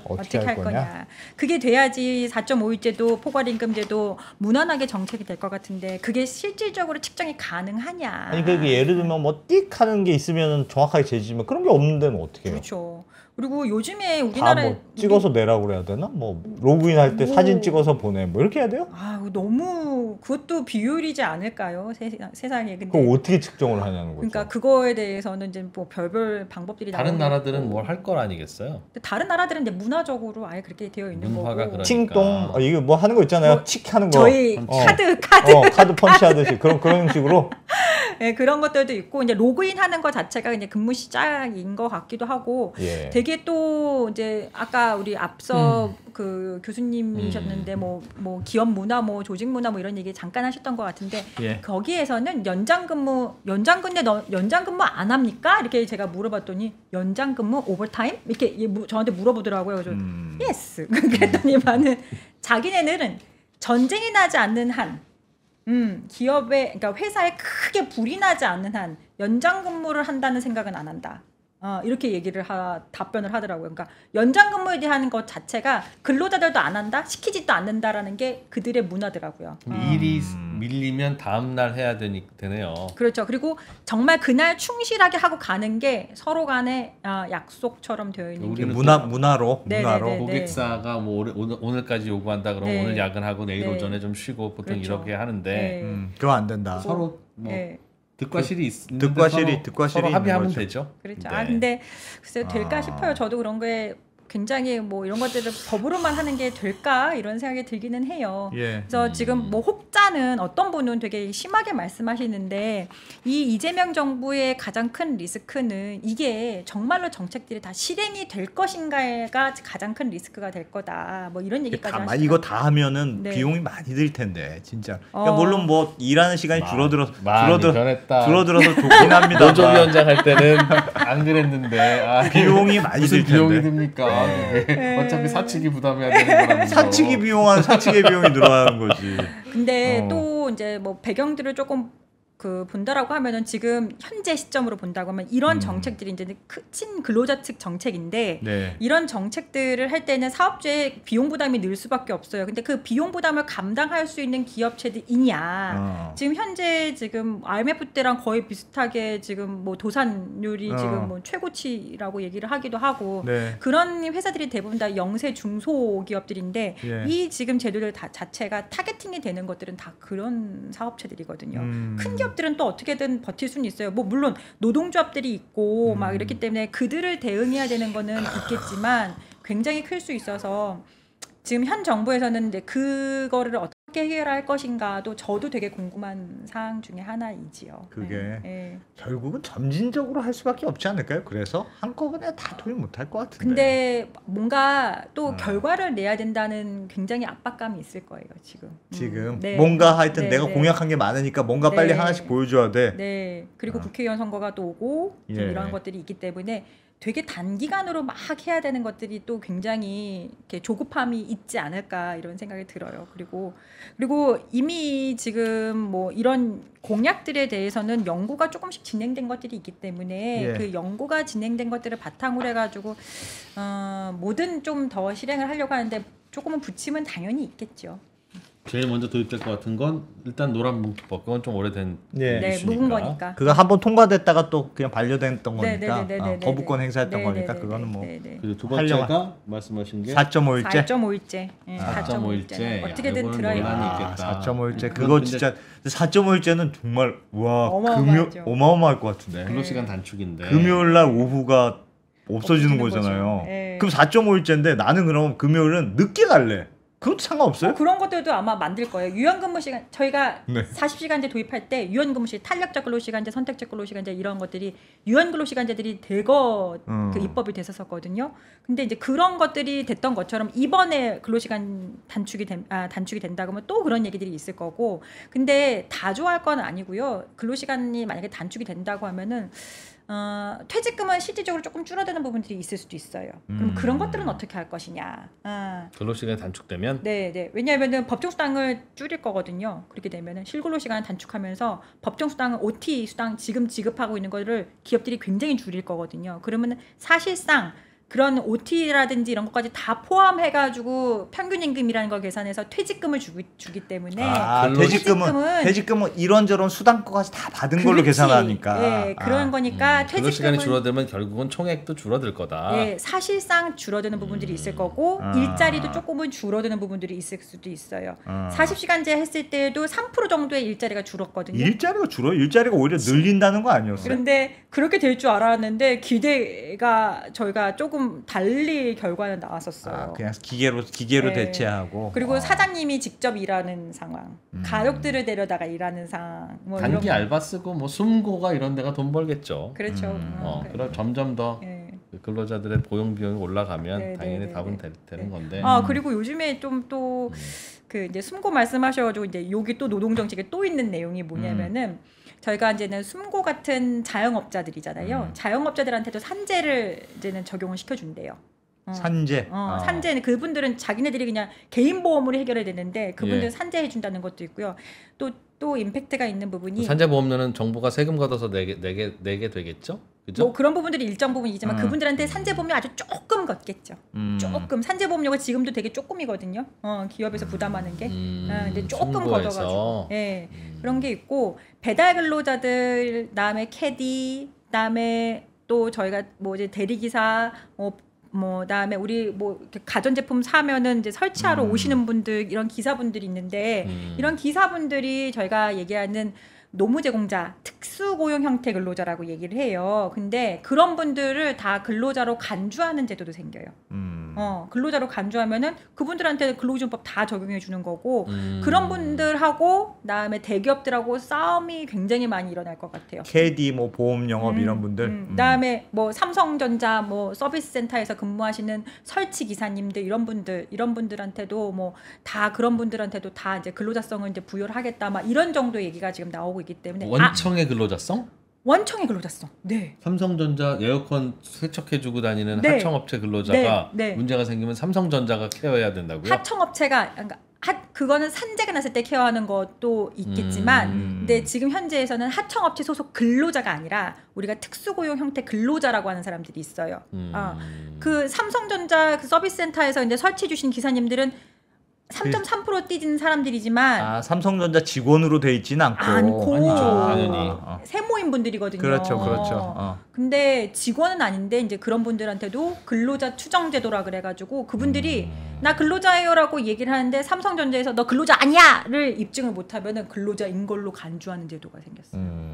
어떻게 할 거냐? 그게 돼야지 4.5일제도 포괄임금제도 무난하게 정책이 될 것 같은데 그게 실질적으로 책정이 가능하냐? 아니 그게 예를 들면 뭐 띡 하는 게 있으면 정확하게 재지면 그런 게 없는 데는 어떻게 해요? 그렇죠. 그리고 요즘에 우리나라에 뭐 찍어서 내라고 그래야 되나? 뭐 로그인 할 때 사진 찍어서 보내 뭐 이렇게 해야 돼요? 너무 그것도 비효율이지 않을까요? 세상에. 근데 그거 어떻게 측정을 하냐는 거죠. 그러니까 그거에 대해서는 이제 뭐 별별 방법들이 다른 나오고 나라들은 있고. 뭘 할 걸 아니겠어요? 근데 다른 나라들은 이제 문화적으로 아예 그렇게 되어 있는 문화가 거고. 그러니까. 칭동 이거 뭐 하는 거 있잖아요. 칙 하는 거. 저희 카드 펀치 하듯이 그런 식으로. 네, 그런 것들도 있고 이제 로그인 하는 거 자체가 이제 근무 시작인 것 같기도 하고 예. 되게 또 이제 아까 우리 앞서 그 교수님이셨는데 뭐 기업 문화 뭐 조직 문화 뭐 이런 얘기 잠깐 하셨던 것 같은데 예. 거기에서는 연장 근무 안 합니까? 이렇게 제가 물어봤더니 연장 근무 오버타임 이렇게 저한테 물어보더라고요. 그래서 예스 그랬더니만은 자기네들은 전쟁이 나지 않는 한 기업에 그러니까 회사에 크게 불이 나지 않는 한 연장 근무를 한다는 생각은 안 한다. 이렇게 답변을 하더라고요. 그러니까 연장 근무에 대한 것 자체가 근로자들도 안 한다, 시키지도 않는다라는 게 그들의 문화더라고요. 일이 밀리면 다음 날 해야 되네요. 그렇죠. 그리고 정말 그날 충실하게 하고 가는 게 서로 간의 약속처럼 되어 있는 게 문화로 고객사가 뭐 오늘까지 요구한다 그러면 네. 오늘 야근하고 내일 네. 오전에 좀 쉬고 보통 그렇죠. 이렇게 하는데 네. 그거 안 된다. 서로 뭐 네. 득과실이 있는데 득과실이 서로 있는 합의하면 거죠. 되죠. 그렇죠. 네. 근데 글쎄 될까 싶어요. 저도 그런 거에 굉장히 뭐 이런 것들을 법으로만 하는 게 될까 이런 생각이 들기는 해요. 예. 그래서 지금 뭐 혹자는 어떤 분은 되게 심하게 말씀하시는데 이 이재명 정부의 가장 큰 리스크는 이게 정말로 정책들이 다 실행이 될 것인가가 가장 큰 리스크가 될 거다. 뭐 이런 얘기까지 하시더라고요. 이거 다 하면은 네. 비용이 많이 들 텐데 진짜. 그러니까 물론 뭐 일하는 시간이 많이 변했다. 줄어들어서 좋긴 합니다. 노조위원장 할 때는 안 그랬는데 비용이 많이 무슨 들 텐데. 비용이 듭니까? 어차피 사측이 부담해야 되는 거라면서. 사측의 비용이 늘어나는 거지. 근데 또 이제 뭐 배경들을 조금 본다라고 하면은 지금 현재 시점으로 본다고 하면 이런 정책들이 이제 친 근로자 측 정책인데 네. 이런 정책들을 할 때는 사업주의 비용 부담이 늘 수밖에 없어요. 근데 그 비용 부담을 감당할 수 있는 기업체들이냐? 지금 현재 지금 IMF 때랑 거의 비슷하게 지금 뭐 도산율이 지금 뭐 최고치라고 얘기를 하기도 하고 네. 그런 회사들이 대부분 다 영세 중소기업들인데 예. 이 지금 제도들 자체가 타겟팅이 되는 것들은 다 그런 사업체들이거든요. 큰 기업들은 또 어떻게든 버틸 수는 있어요. 뭐 물론 노동조합들이 있고 막 이렇기 때문에 그들을 대응해야 되는 거는 있겠지만 굉장히 클 수 있어서 지금 현 정부에서는 이제 그거를 어떻게 해결할 것인가도 저도 되게 궁금한 사항 중에 하나이지요. 그게 네. 결국은 점진적으로 할 수밖에 없지 않을까요? 그래서 한꺼번에 다 도입 못할 것 같은데. 근데 뭔가 또 결과를 내야 된다는 굉장히 압박감이 있을 거예요 지금. 네. 뭔가 하여튼 네, 내가 네. 공약한 게 많으니까 뭔가 빨리 하나씩 보여줘야 돼. 네. 그리고 국회의원 선거가 또 오고 예. 이런 것들이 있기 때문에 되게 단기간으로 막 해야 되는 것들이 또 굉장히 이렇게 조급함이 있지 않을까 이런 생각이 들어요. 그리고 이미 지금 뭐 이런 공약들에 대해서는 연구가 조금씩 진행된 것들이 있기 때문에 그 연구가 진행된 것들을 바탕으로 해가지고 뭐든 좀 더 실행을 하려고 하는데 조금은 부침은 당연히 있겠죠. 제일 먼저 도입될 것 같은 건 일단 노란 뭉티법. 그건 좀 오래된 묵은 거니까. 그거 한번 통과됐다가 또 그냥 반려됐던 거니까 거부권 행사했던 거니까 그거는 뭐. 그리고 두 번째가 말씀하신 게 4.5일제. 4.5일제. 4.5일제. 어떻게든 들어야 4.5일제. 그거 진짜 4.5일제는 정말 와 어마어마할 것 같은데. 근로시간 단축인데. 금요일 날 오후가 없어지는 거잖아요. 그럼 4.5일제인데 나는 그럼 금요일은 늦게 갈래. 그것도 상관없어요? 그런 것들도 아마 만들 거예요. 유연근무 시간 저희가 40시간제 도입할 때 유연근무 시간, 탄력적 근로시간제, 선택적 근로시간제 이런 것들이 유연근로시간제들이 대거 그 입법이 됐었거든요. 근데 이제 그런 것들이 됐던 것처럼 이번에 근로시간 단축이 된다 그러면 또 그런 얘기들이 있을 거고. 근데 다 좋아할 건 아니고요. 근로시간이 만약에 단축이 된다고 하면은 퇴직금은 실질적으로 조금 줄어드는 부분들이 있을 수도 있어요. 그럼 그런 것들은 어떻게 할 것이냐. 근로시간이 단축되면? 네. 왜냐하면 법정수당을 줄일 거거든요. 그렇게 되면 실근로시간을 단축하면서 법정수당은 OT 수당 지금 지급하고 있는 거를 기업들이 굉장히 줄일 거거든요. 그러면 사실상 그런 OT라든지 이런 것까지 다 포함해가지고 평균 임금이라는 걸 계산해서 퇴직금을 주기 때문에 퇴직금은 이런저런 수당까지 다 받은 걸로 계산하니까. 네, 그런 거니까 퇴직금은 근로시간이 줄어들면 결국은 총액도 줄어들 거다. 네, 사실상 줄어드는 부분들이 있을 거고 일자리도 조금은 줄어드는 부분들이 있을 수도 있어요. 40시간제 했을 때도 3% 정도의 일자리가 줄었거든요. 일자리가 줄어요? 일자리가 오히려 늘린다는 거 아니었어요? 그런데 그렇게 될 줄 알았는데 기대가 저희가 조금 달리 결과는 나왔었어요. 그냥 기계로 대체하고. 그리고 사장님이 직접 일하는 상황, 가족들을 데려다가 일하는 상황. 뭐 단기 알바 쓰고 뭐 숨고가 이런 데가 돈 벌겠죠. 그렇죠. 그럼 점점 더 근로자들의 고용 비용이 올라가면 당연히 답은 되는 건데. 그리고 요즘에 좀 또 그 이제 숨고 말씀하셔가지고 이제 여기 또 노동 정책에 또 있는 내용이 뭐냐면은. 저희가 이제는 숨고 같은 자영업자들이잖아요. 자영업자들한테도 산재를 이제는 적용을 시켜준대요. 산재. 산재는 그분들은 자기네들이 그냥 개인 보험으로 해결해야 되는데 그분들은 산재 해준다는 것도 있고요. 또 임팩트가 있는 부분이 산재 보험료는 정부가 세금 걷어서 내게 되겠죠? 그죠? 뭐 그런 부분들이 일정 부분이지만 그분들한테 산재 보험료 아주 조금 걷겠죠. 조금 산재 보험료가 지금도 되게 조금이거든요. 기업에서 부담하는 게. 근데 조금 걷어가지고. 그런 게 있고 배달 근로자들, 그다음에 캐디, 그다음에 또 저희가 뭐 이제 대리기사, 그다음에 우리 뭐 가전제품 사면은 이제 설치하러 오시는 분들 이런 기사분들이 있는데 이런 기사분들이 저희가 얘기하는 노무제공자, 특수고용 형태 근로자라고 얘기를 해요. 근데 그런 분들을 다 근로자로 간주하는 제도도 생겨요. 근로자로 간주하면은 그분들한테 근로기준법 다 적용해 주는 거고 그런 분들하고 그다음에 대기업들하고 싸움이 굉장히 많이 일어날 것 같아요. 캐디 뭐 보험 영업 이런 분들. 그다음에 뭐 삼성전자 뭐 서비스 센터에서 근무하시는 설치 기사님들 이런 분들한테도 뭐 다 그런 분들한테도 다 이제 근로자성을 이제 부여를 하겠다 막 이런 정도 얘기가 지금 나오고 있기 때문에 원청의 근로자성? 원청의 근로자성. 네. 삼성전자 에어컨 세척해주고 다니는 하청업체 근로자가 문제가 생기면 삼성전자가 케어해야 된다고요? 하청업체가 그거는 산재가 났을 때 케어하는 것도 있겠지만 근데 지금 현재에서는 하청업체 소속 근로자가 아니라 우리가 특수고용 형태 근로자라고 하는 사람들이 있어요. 그 삼성전자 그 서비스 센터에서 이제 설치해 주신 기사님들은 3.3% 뛰는 사람들이지만 삼성전자 직원으로 돼 있지는 않고 아니죠, 당연히 세모임 분들이거든요. 그렇죠. 근데 직원은 아닌데 이제 그런 분들한테도 근로자 추정 제도라 그래가지고 그분들이 나 근로자예요라고 얘기를 하는데 삼성전자에서 너 근로자 아니야를 입증을 못하면은 근로자인 걸로 간주하는 제도가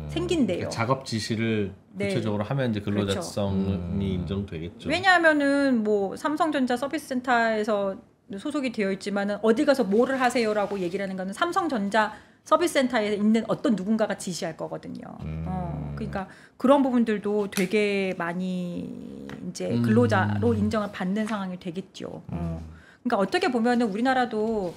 생긴대요. 작업 지시를 구체적으로 하면 이제 근로자성이 인정되겠죠. 왜냐하면은 뭐 삼성전자 서비스 센터에서 소속이 되어 있지만은 어디 가서 뭐를 하세요라고 얘기를 하는 거는 삼성전자 서비스 센터에 있는 어떤 누군가가 지시할 거거든요. 그러니까 그런 부분들도 되게 많이 이제 근로자로 인정을 받는 상황이 되겠죠. 그러니까 어떻게 보면은 우리나라도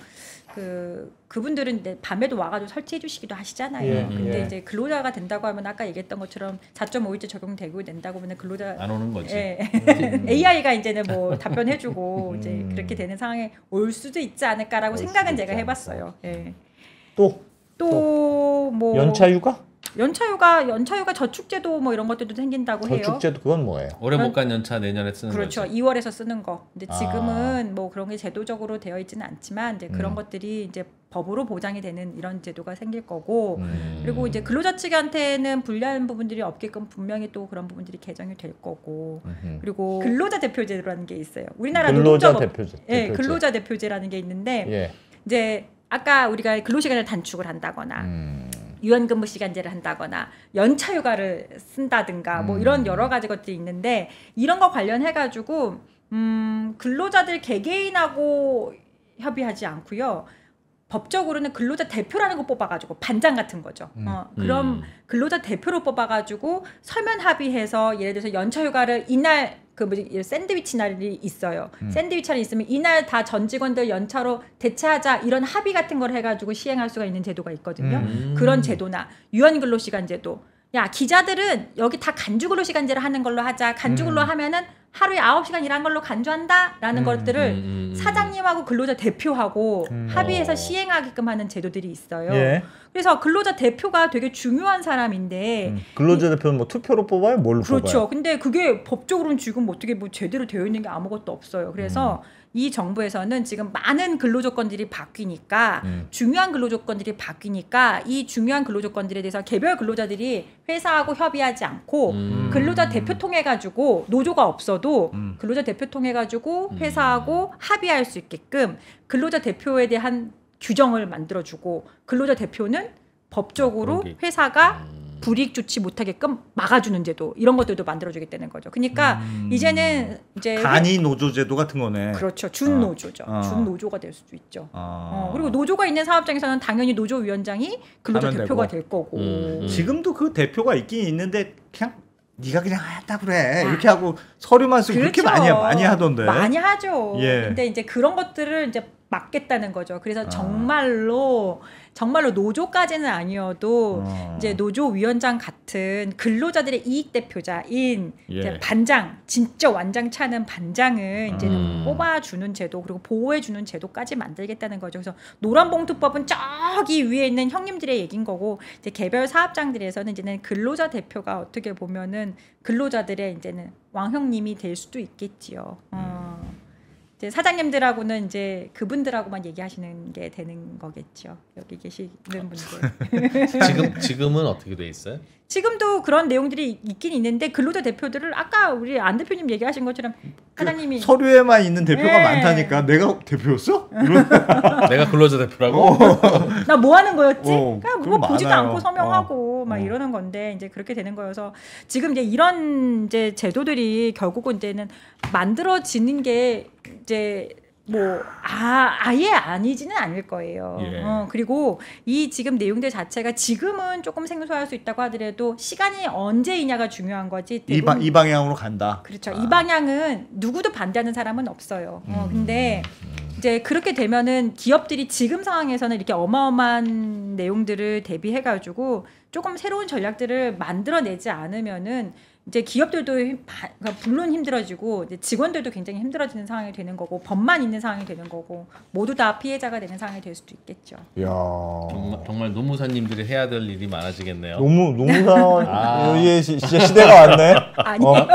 그분들은 이제 밤에도 와가지고 설치해 주시기도 하시잖아요. 근데 이제 근로자가 된다고 하면 아까 얘기했던 것처럼 4.5일제 적용되고 된다고 하면 근로자 안 오는 거지. AI가 이제는 뭐 답변해주고 이제 그렇게 되는 상황에 올 수도 있지 않을까라고 생각은 제가 해봤어요. 또 뭐 연차휴가 저축제도 뭐 이런 것들도 생긴다고 해요. 저축제도 그건 뭐예요? 올해 못 간 연차 내년에 쓰는 그렇죠. 거지. 2월에서 쓰는 거. 근데 지금은 뭐 그런 게 제도적으로 되어 있지는 않지만 이제 그런 것들이 이제 법으로 보장이 되는 이런 제도가 생길 거고 그리고 이제 근로자 측한테는 불리한 부분들이 없게끔 분명히 또 그런 부분들이 개정이 될 거고 그리고 근로자 대표제라는 게 있어요. 우리나라 근로자 대표제. 네, 근로자 대표제라는 게 있는데 이제 아까 우리가 근로시간을 단축을 한다거나 유연근무 시간제를 한다거나 연차휴가를 쓴다든가 뭐 이런 여러 가지 것들이 있는데 이런 거 관련해 가지고 근로자들 개개인하고 협의하지 않고요. 법적으로는 근로자 대표라는 거 뽑아가지고 반장 같은 거죠. 그럼 근로자 대표로 뽑아가지고 서면 합의해서 예를 들어서 연차휴가를 이날 샌드위치 날이 있어요. 샌드위치 날이 있으면 이날 다 전 직원들 연차로 대체하자 이런 합의 같은 걸 해가지고 시행할 수가 있는 제도가 있거든요. 그런 제도나 유연근로시간제도. 야 기자들은 여기 다 간주근로시간제를 하는 걸로 하자. 간주근로 하면은 하루에 9시간 일한 걸로 간주한다라는 것들을 사장님하고 근로자 대표하고 합의해서 시행하게끔 하는 제도들이 있어요. 그래서 근로자 대표가 되게 중요한 사람인데 근로자 대표는 뭐 투표로 뽑아요? 뭘로 뽑아요? 그렇죠. 근데 그게 법적으로는 지금 어떻게 뭐 제대로 되어 있는 게 아무것도 없어요. 그래서 이 정부에서는 지금 많은 근로조건들이 바뀌니까 중요한 근로조건들이 바뀌니까 이 중요한 근로조건들에 대해서 개별 근로자들이 회사하고 협의하지 않고 근로자 대표 통해 가지고 노조가 없어도 근로자 대표 통해 가지고 회사하고 합의할 수 있게끔 근로자 대표에 대한 규정을 만들어주고 근로자 대표는 법적으로 회사가 불이익 조치 못하게끔 막아주는 제도 이런 것들도 만들어주겠다는 거죠. 그러니까 이제는 이제 단위 노조제도 같은 거네. 그렇죠. 준노조죠. 준노조가 될 수도 있죠. 그리고 노조가 있는 사업장에서는 당연히 노조위원장이 근로자 대표가 될 거고. 지금도 그 대표가 있긴 있는데 그냥 네가 그냥 했다 그래 이렇게 하고 서류만 쓰고 그렇죠. 그렇게 많이 하던데. 많이 하죠. 근데 이제 그런 것들을 이제 막겠다는 거죠. 그래서 정말로 노조까지는 아니어도 이제 노조위원장 같은 근로자들의 이익 대표자인 이제 반장, 진짜 완장차는 반장을 이제는 뽑아주는 제도 그리고 보호해주는 제도까지 만들겠다는 거죠. 그래서 노란봉투법은 저기 위에 있는 형님들의 얘기인 거고 이제 개별 사업장들에서는 이제는 근로자 대표가 어떻게 보면은 근로자들의 이제는 왕형님이 될 수도 있겠지요. 이제 사장님들하고는 이제 그분들하고만 얘기하시는 게 되는 거겠죠. 여기 계시는 분들. 지금은 어떻게 돼 있어요? 지금도 그런 내용들이 있긴 있는데 근로자 대표들을 아까 우리 안 대표님 얘기하신 것처럼 사장님이 서류에만 있는 대표가 많다니까 내가 대표였어? 내가 근로자 대표라고? 나 뭐 하는 거였지? 그냥 뭐 보지도 많아요. 않고 서명하고 막 이러는 건데 이제 그렇게 되는 거여서 지금 이제 이런 이제 제도들이 결국은 이제는 만들어지는 게 이제 뭐 아예 아니지는 않을 거예요. 그리고 이 지금 내용들 자체가 지금은 조금 생소할 수 있다고 하더라도 시간이 언제이냐가 중요한 거지. 이 방향으로 간다. 그렇죠. 이 방향은 누구도 반대하는 사람은 없어요. 근데 이제 그렇게 되면은 기업들이 지금 상황에서는 이렇게 어마어마한 내용들을 대비해가지고 조금 새로운 전략들을 만들어내지 않으면은 이제 기업들도 그러니까 물론 힘들어지고 이제 직원들도 굉장히 힘들어지는 상황이 되는 거고 법만 있는 상황이 되는 거고 모두 다 피해자가 되는 상황이 될 수도 있겠죠. 이야. 정말 노무사님들이 해야 될 일이 많아지겠네요. 노무사의 진짜 시대가 왔네. 아니에요.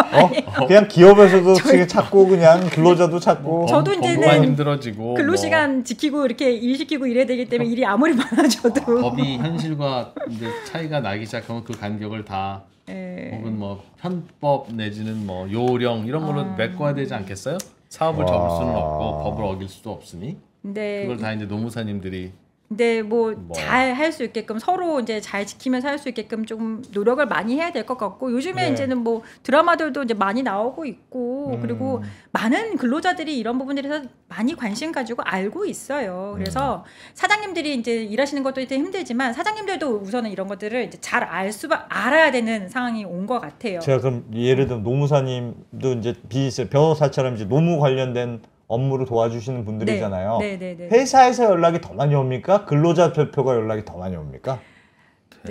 그냥 기업에서도 지금 찾고 그냥 근로자도 찾고. 저도 법만 힘들어지고 근로시간 지키고 이렇게 일 시키고 이래야 되기 때문에 일이 아무리 많아져도 법이 현실과 이제 차이가 나기 시작하면 그 간격을 다 혹은 뭐 편법 내지는 뭐 요령 이런 걸로 메꿔야 되지 않겠어요? 사업을 접을 수는 없고 법을 어길 수도 없으니 그걸 다 이제 노무사님들이 근데 뭐 잘 할 수 있게끔 서로 이제 잘 지키면서 할 수 있게끔 좀 노력을 많이 해야 될 것 같고 요즘에 이제는 뭐 드라마들도 이제 많이 나오고 있고 그리고 많은 근로자들이 이런 부분들에 대해서 많이 관심 가지고 알고 있어요. 그래서 사장님들이 이제 일하시는 것도 되게 힘들지만 사장님들도 우선은 이런 것들을 이제 잘 알아야 되는 상황이 온 것 같아요. 제가 그럼 예를 들면 노무사님도 이제 변호사처럼 이제 노무 관련된 업무를 도와주시는 분들이잖아요. 네. 회사에서 연락이 더 많이 옵니까? 근로자 대표가 연락이 더 많이 옵니까?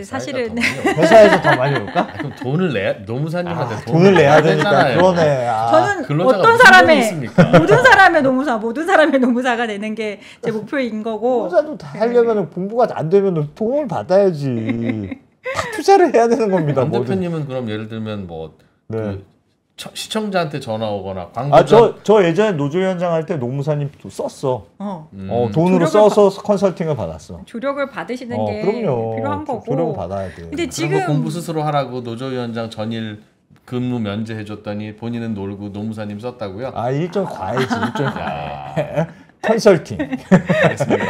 사실은 회사에서 더 많이 올까? 그럼 돈을 내야 노무사님한테 돈을 내야 되니까 그러네. 저는 어떤 사람의 모든 사람의 노무사가 되는 게 제 목표인 거고. 노무사도 다 하려면 공부가 안 되면 돈을 받아야지. 다 투자를 해야 되는 겁니다. 안 대표님은 그럼 예를 들면 뭐 그 시청자한테 전화 오거나 저 예전에 노조위원장 할 때 노무사님 썼어. 돈으로 써서 컨설팅을 받았어. 조력을 받으시는 게 그럼요. 필요한 거고. 조력을 받아야 돼. 근데 지금 공부 스스로 하라고 노조위원장 전일 근무 면제해줬더니 본인은 놀고 노무사님 썼다고요? 일정 과외지. 일정 과외. 컨설팅. 알겠습니다.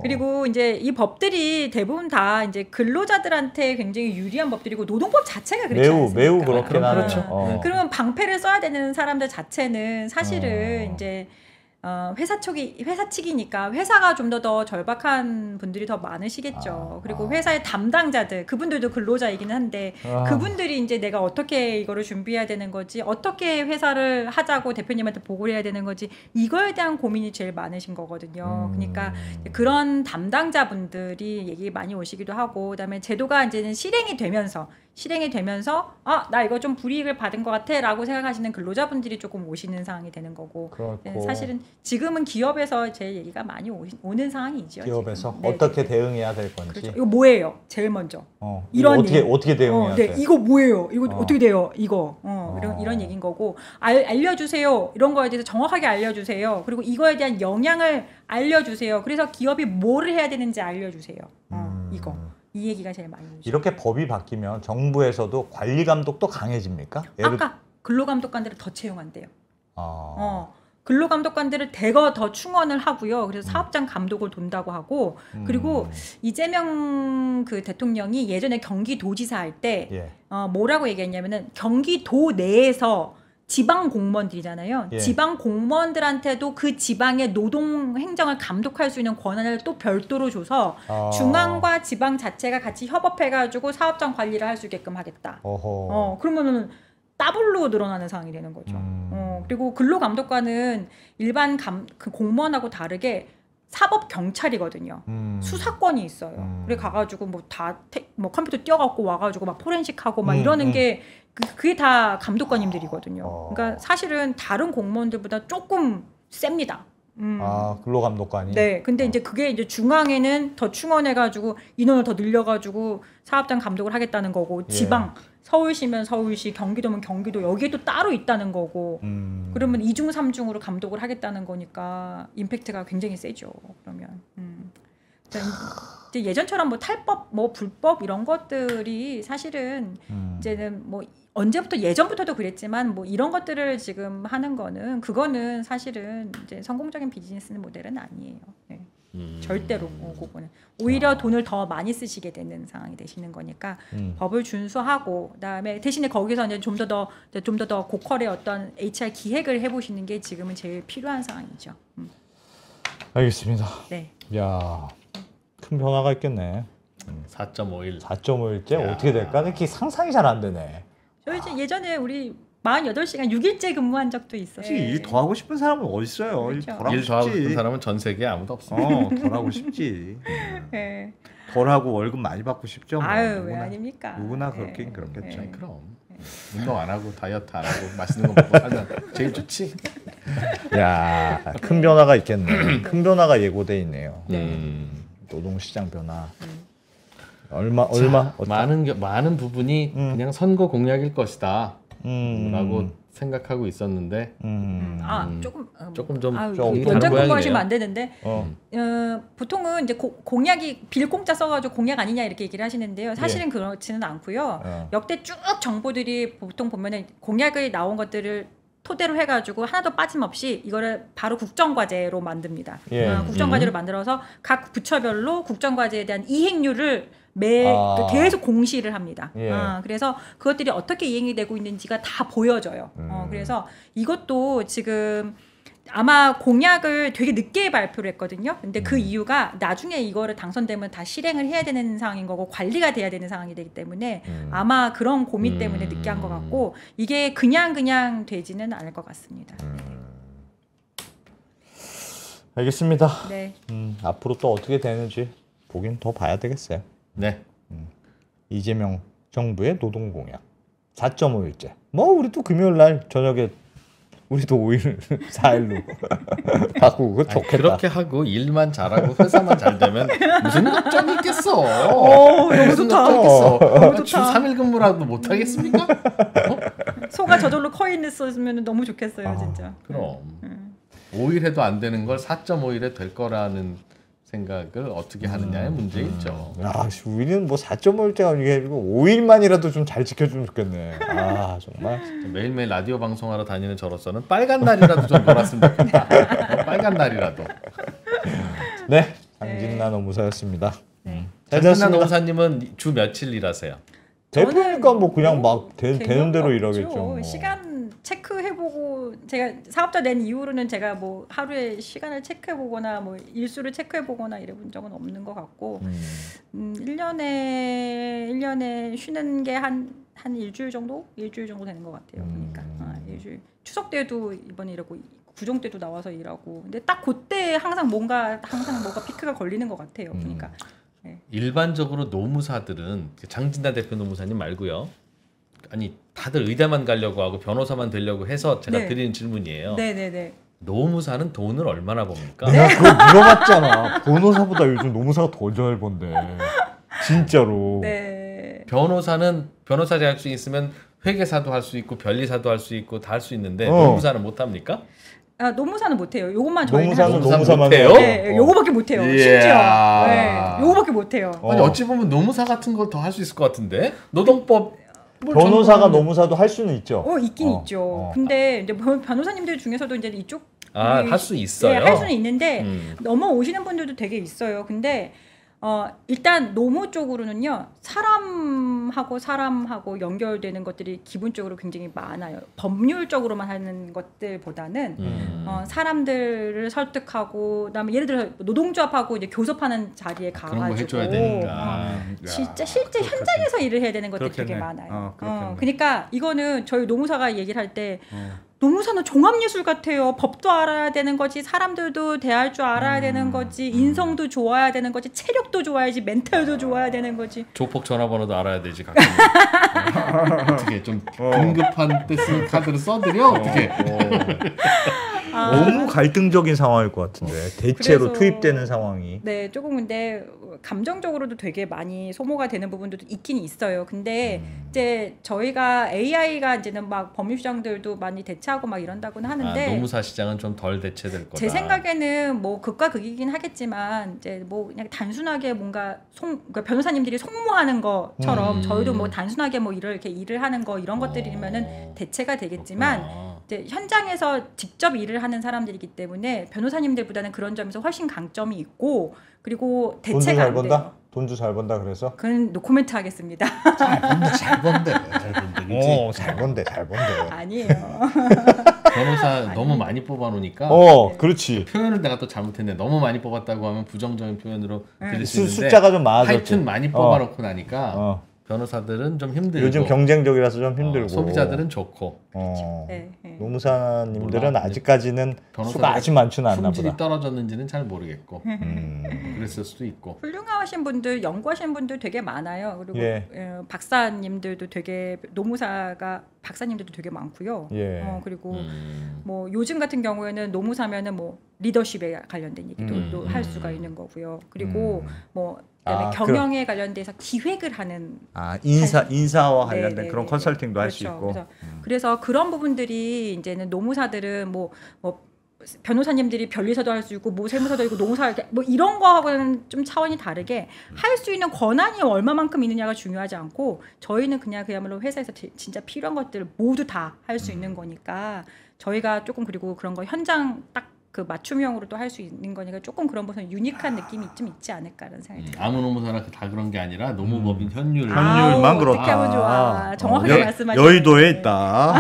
그리고 이제 이 법들이 대부분 다 이제 근로자들한테 굉장히 유리한 법들이고 노동법 자체가 그렇지 않습니까? 매우 그렇긴 하네요. 그렇죠. 그러면 방패를 써야 되는 사람들 자체는 사실은 이제 회사 측이니까 회사가 좀 더 절박한 분들이 더 많으시겠죠. 그리고 회사의 담당자들, 그분들도 근로자이긴 한데 그분들이 이제 내가 어떻게 이거를 준비해야 되는 거지, 어떻게 회사를 하자고 대표님한테 보고를 해야 되는 거지, 이거에 대한 고민이 제일 많으신 거거든요. 그러니까 그런 담당자분들이 얘기 많이 오시기도 하고, 그다음에 제도가 이제는 실행이 되면서 나 이거 좀 불이익을 받은 것 같아 라고 생각하시는 근로자분들이 조금 오시는 상황이 되는 거고. 사실은 지금은 기업에서 제 얘기가 많이 오는 상황이죠. 기업에서 어떻게 대응해야 될 건지. 그렇죠. 이거 뭐예요? 제일 먼저. 이런 어떻게 대응해야 돼? 이거 뭐예요? 이거 어떻게 돼요? 이거 이런 얘기인 거고, 알려주세요. 이런 거에 대해서 정확하게 알려주세요. 그리고 이거에 대한 영향을 알려주세요. 그래서 기업이 뭐를 해야 되는지 알려주세요. 이거. 이 얘기가 제일 많이 오죠. 이렇게 법이 바뀌면 정부에서도 관리 감독도 강해집니까? 아까 근로감독관들을 더 채용한대요. 근로감독관들을 대거 더 충원을 하고요. 그래서 사업장 감독을 돈다고 하고, 그리고 이재명 그 대통령이 예전에 경기도지사 할 때 뭐라고 얘기했냐면은 경기도 내에서 지방 공무원들이잖아요. 지방 공무원들한테도 그 지방의 노동 행정을 감독할 수 있는 권한을 또 별도로 줘서 중앙과 지방 자체가 같이 협업해가지고 사업장 관리를 할 수 있게끔 하겠다. 그러면은 더블로 늘어나는 상황이 되는 거죠. 그리고 근로감독관은 일반 그 공무원하고 다르게 사법 경찰이거든요. 수사권이 있어요. 그래 가가지고 뭐 컴퓨터 띄워갖고 와가지고 막 포렌식하고 막 이러는 게 그게 다 감독관님들이거든요. 그러니까 사실은 다른 공무원들보다 조금 셉니다. 근로감독관이. 네, 근데 이제 그게 이제 중앙에는 더 충원해가지고 인원을 더 늘려가지고 사업장 감독을 하겠다는 거고, 지방 서울시면 서울시, 경기도면 경기도, 여기에도 따로 있다는 거고, 그러면 2중 3중으로 감독을 하겠다는 거니까 임팩트가 굉장히 세죠. 그러면 이제 예전처럼 뭐 탈법, 뭐 불법 이런 것들이 사실은 이제는 뭐 언제부터 예전부터도 그랬지만 뭐 이런 것들을 지금 하는 거는 그거는 사실은 이제 성공적인 비즈니스 모델은 아니에요. 네. 절대로 그거는 오히려 돈을 더 많이 쓰시게 되는 상황이 되시는 거니까 법을 준수하고, 그다음에 대신에 거기서 이제 좀 더 고퀄의 어떤 HR 기획을 해보시는 게 지금은 제일 필요한 상황이죠. 알겠습니다. 네. 야, 큰 변화가 있겠네. 4.5일째 어떻게 될까? 이렇게 상상이 잘 안 되네. 저희 이제 예전에 우리 48시간 6일째 근무한 적도 있어요. 일 더 하고 싶은 사람은 어디 있어요? 그렇죠. 일 더 하고 싶은 사람은 전 세계에 아무도 없어요. 덜 하고 싶지. 네. 덜 하고 월급 많이 받고 싶죠. 아유, 왜 아닙니까? 누구나 그렇긴 그렇겠죠. 그럼 운동 안 하고 다이어트 안 하고 맛있는 거 먹고 살면 제일 좋지. 야, 큰 변화가 있겠네. 큰 변화가 예고돼 있네요. 노동시장 변화. 많은 부분이 그냥 선거 공약일 것이다 라고 생각하고 있었는데 조금 좀 연장 공부하시면 안 되는데 보통은 이제 공약이 빌공짜 써가지고 공약 아니냐 이렇게 얘기를 하시는데요. 사실은 그렇지는 않고요. 역대 쭉 정부들이 보통 보면은 공약이 나온 것들을 토대로 해가지고 하나도 빠짐없이 이거를 바로 국정과제로 만듭니다. 국정과제로 만들어서 각 부처별로 국정과제에 대한 이행률을 계속 공시를 합니다. 그래서 그것들이 어떻게 이행이 되고 있는지가 다 보여져요. 그래서 이것도 지금 아마 공약을 되게 늦게 발표를 했거든요. 근데 그 이유가 나중에 이거를 당선되면 다 실행을 해야 되는 상황인 거고 관리가 돼야 되는 상황이 되기 때문에 아마 그런 고민 때문에 늦게 한 것 같고, 이게 그냥 되지는 않을 것 같습니다. 알겠습니다. 네. 앞으로 또 어떻게 되는지 보긴 더 봐야 되겠어요. 네. 이재명 정부의 노동 공약 4.5일제. 뭐 우리 또 금요일 날 저녁에 우리도 5일 4일로 바꾸고 좋겠다. 그렇게 하고 일만 잘하고 회사만 잘 되면 무슨 걱정이 있겠어. 너무 좋다. 너무 주 좋다. 3일 근무라도 못 하겠습니까? 소가 저절로 커 있었으면 너무 좋겠어요, 진짜. 그럼 5일 해도 안 되는 걸 4.5일에 될 거라는 생각을 어떻게 하느냐의 문제겠죠. 야, 우리는 뭐 4.5일제가 이게 5일만이라도 좀 잘 지켜주면 좋겠네. 아 정말. 매일매일 라디오 방송하러 다니는 저로서는 빨간 날이라도 좀 놀았으면 좋겠다. 빨간 날이라도. 네, 장진나 노무사였습니다. 네. 잘 장진나 들었습니다. 노무사님은 주 며칠 일하세요? 대표니까 뭐 그냥 막 되는 개념이 대로 없죠. 일하겠죠. 뭐. 시간 체크해보고 제가 사업자 된 이후로는 제가 뭐 하루에 시간을 체크해보거나 뭐 일수를 체크해보거나 이래본 적은 없는 것 같고 1년에 쉬는 게 한 일주일 정도 되는 것 같아요. 그러니까 일주일 추석 때도 이번에 일하고 구정 때도 나와서 일하고 근데 딱 그때 항상 뭐가 피크가 걸리는 것 같아요. 그러니까 일반적으로 노무사들은 장진나 대표 노무사님 말고요. 아니 다들 의대만 가려고 하고 변호사만 되려고 해서 제가 네. 드리는 질문이에요. 네네네. 노무사는 돈을 얼마나 봅니까? 내가 그거 물어봤잖아. 변호사보다 요즘 노무사가 더 잘 번대. 진짜로. 네. 변호사는 변호사 자격증 있으면 회계사도 할 수 있고 변리사도 할 수 있고 다 할 수 있는데 노무사는 못 합니까? 아 노무사는 못해요. 요것만 저희는 노무사는 하죠. 노무사만 못해요? 해요. 네, 요거밖에 못해요. 이야. 심지어 네, 요거밖에 못해요. 아니 어찌 보면 노무사 같은 걸 더 할 수 있을 것 같은데 노동법 변호사가 노무사도 할 수는 있죠. 있긴 있죠. 근데 이제 변호사님들 중에서도 이제 이쪽 할 수 있어요. 네, 할 수는 있는데 넘어오시는 분들도 되게 있어요. 근데 일단 노무 쪽으로는요 사람하고 연결되는 것들이 기본적으로 굉장히 많아요. 법률적으로만 하는 것들보다는 사람들을 설득하고 그다음에 예를 들어 노동조합하고 이제 교섭하는 자리에 가가지고 그런 거 해줘야 되니까. 진짜 실제 현장에서 일을 해야 되는 것들이 되게 그렇겠네. 많아요. 그렇겠네. 그러니까 이거는 저희 노무사가 얘기를 할 때 노무사는 종합예술 같아요. 법도 알아야 되는 거지, 사람들도 대할 줄 알아야 되는 거지, 인성도 좋아야 되는 거지, 체력도 좋아야지, 멘탈도 좋아야 되는 거지. 조폭 전화번호도 알아야 되지 가끔. 어떻게 좀 긴급한 때 쓰는 카드를 써드려 어떻게? 너무 갈등적인 상황일 것 같은데 대체로 그래서- 투입되는 상황이. 네, 조금 근데 감정적으로도 되게 많이 소모가 되는 부분도 있긴 있어요. 근데 이제 저희가 AI가 이제는 막 법률 시장들도 많이 대체하고 막 이런다고는 하는데 노무사 시장은 좀 덜 대체될 거다. 제 생각에는 뭐 극과 극이긴 하겠지만 이제 뭐 그냥 단순하게 뭔가 그러니까 변호사님들이 송무하는 것처럼 저희도 뭐 단순하게 뭐 이렇게 일을 하는 거 이런 것들이면은 대체가 되겠지만 이제 현장에서 직접 일을 하는 사람들이기 때문에 변호사님들보다는 그런 점에서 훨씬 강점이 있고 그리고 돈도 대체가 잘 안 번다? 돼요. 돈도 잘 번다 그래서? 그건 노코멘트 하겠습니다. 잘 번대. 잘 번대. 아니에요. 변호사 너무 많이 뽑아놓으니까 그렇지. 표현을 내가 또 잘못했네. 너무 많이 뽑았다고 하면 부정적인 표현으로 들릴 수 있는데 숫자가 좀 많아졌지. 하여튼 많이 뽑아놓고 나니까 변호사들은 좀 힘들고 요즘 경쟁적이라서 좀 힘들고 소비자들은 좋고 네, 네. 노무사님들은 몰라. 아직까지는 수가 아주 많지는 않나 품질이 보다. 떨어졌는지는 잘 모르겠고 그랬을 수도 있고. 훌륭하신 분들, 연구하신 분들 되게 많아요. 그리고 예. 박사님들도 되게 노무사가 박사님들도 되게 많고요. 예. 그리고 뭐 요즘 같은 경우에는 노무사면은 뭐 리더십에 관련된 얘기도 또 할 수가 있는 거고요. 그리고 뭐 그다음에 경영에 관련돼서 기획을 하는 인사와 네, 관련된 네, 그런 네, 컨설팅도 네. 할 수 그렇죠. 있고. 그래서 그런 부분들이 이제는 노무사들은 뭐 변호사님들이 변리사도 할 수 있고 뭐 세무사도 있고 노무사 뭐 이런 거하고는 좀 차원이 다르게 할 수 있는 권한이 얼마만큼 있느냐가 중요하지 않고 저희는 그야말로 회사에서 진짜 필요한 것들을 모두 다 할 수 있는 거니까 저희가 조금 그리고 그런 거 현장 딱 그 맞춤형으로 또 할 수 있는 거니까 조금 그런 것은 유니크한 느낌이 좀 있지 않을까라는 생각이 들어요. 아무 노무사나 다 그런 게 아니라 노무법인 현율. 현율만 그렇다. 어떻게 하면 좋아. 정확하게 말씀하시네. 여의도에 있다.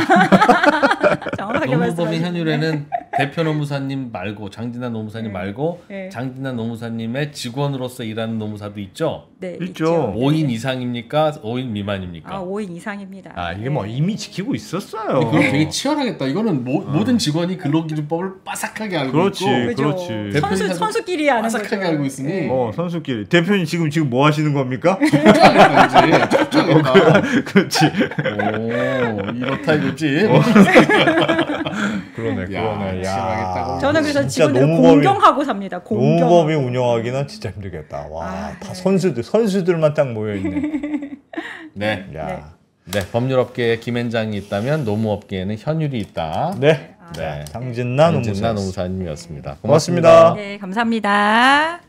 정확하게 노무법인 말씀하시네. 현율에는 대표 노무사님 말고 장진환 노무사님 말고 장진환 노무사님의 직원으로서 일하는 노무사도 있죠. 네, 있죠. 5인 이상입니까? 5인 미만입니까? 아, 5인 이상입니다. 아 이게 뭐 이미 지키고 있었어요. 그럼 되게 치열하겠다. 이거는 모든 직원이 근로기준법을 빠삭하게 알고 그렇지, 있고, 그렇지. 선수끼리 하는 빠삭하게 거죠. 알고 있으니 선수끼리 대표님 지금 뭐 하시는 겁니까? 쫓아겠다. 그렇지. 오, 이렇다 이거지. 그러네. 야. 치열하겠다고. 저는 그래서 진짜 직원들을 공경하고 삽니다. 노무법이 운영하기는 진짜 힘들겠다. 와, 다 선수들만 딱 모여 있네. 네. 야. 네, 법률업계에 김앤장이 있다면 노무업계에는 현율이 있다. 네. 네. 장진나 노무사님이었습니다. 고맙습니다. 네, 감사합니다.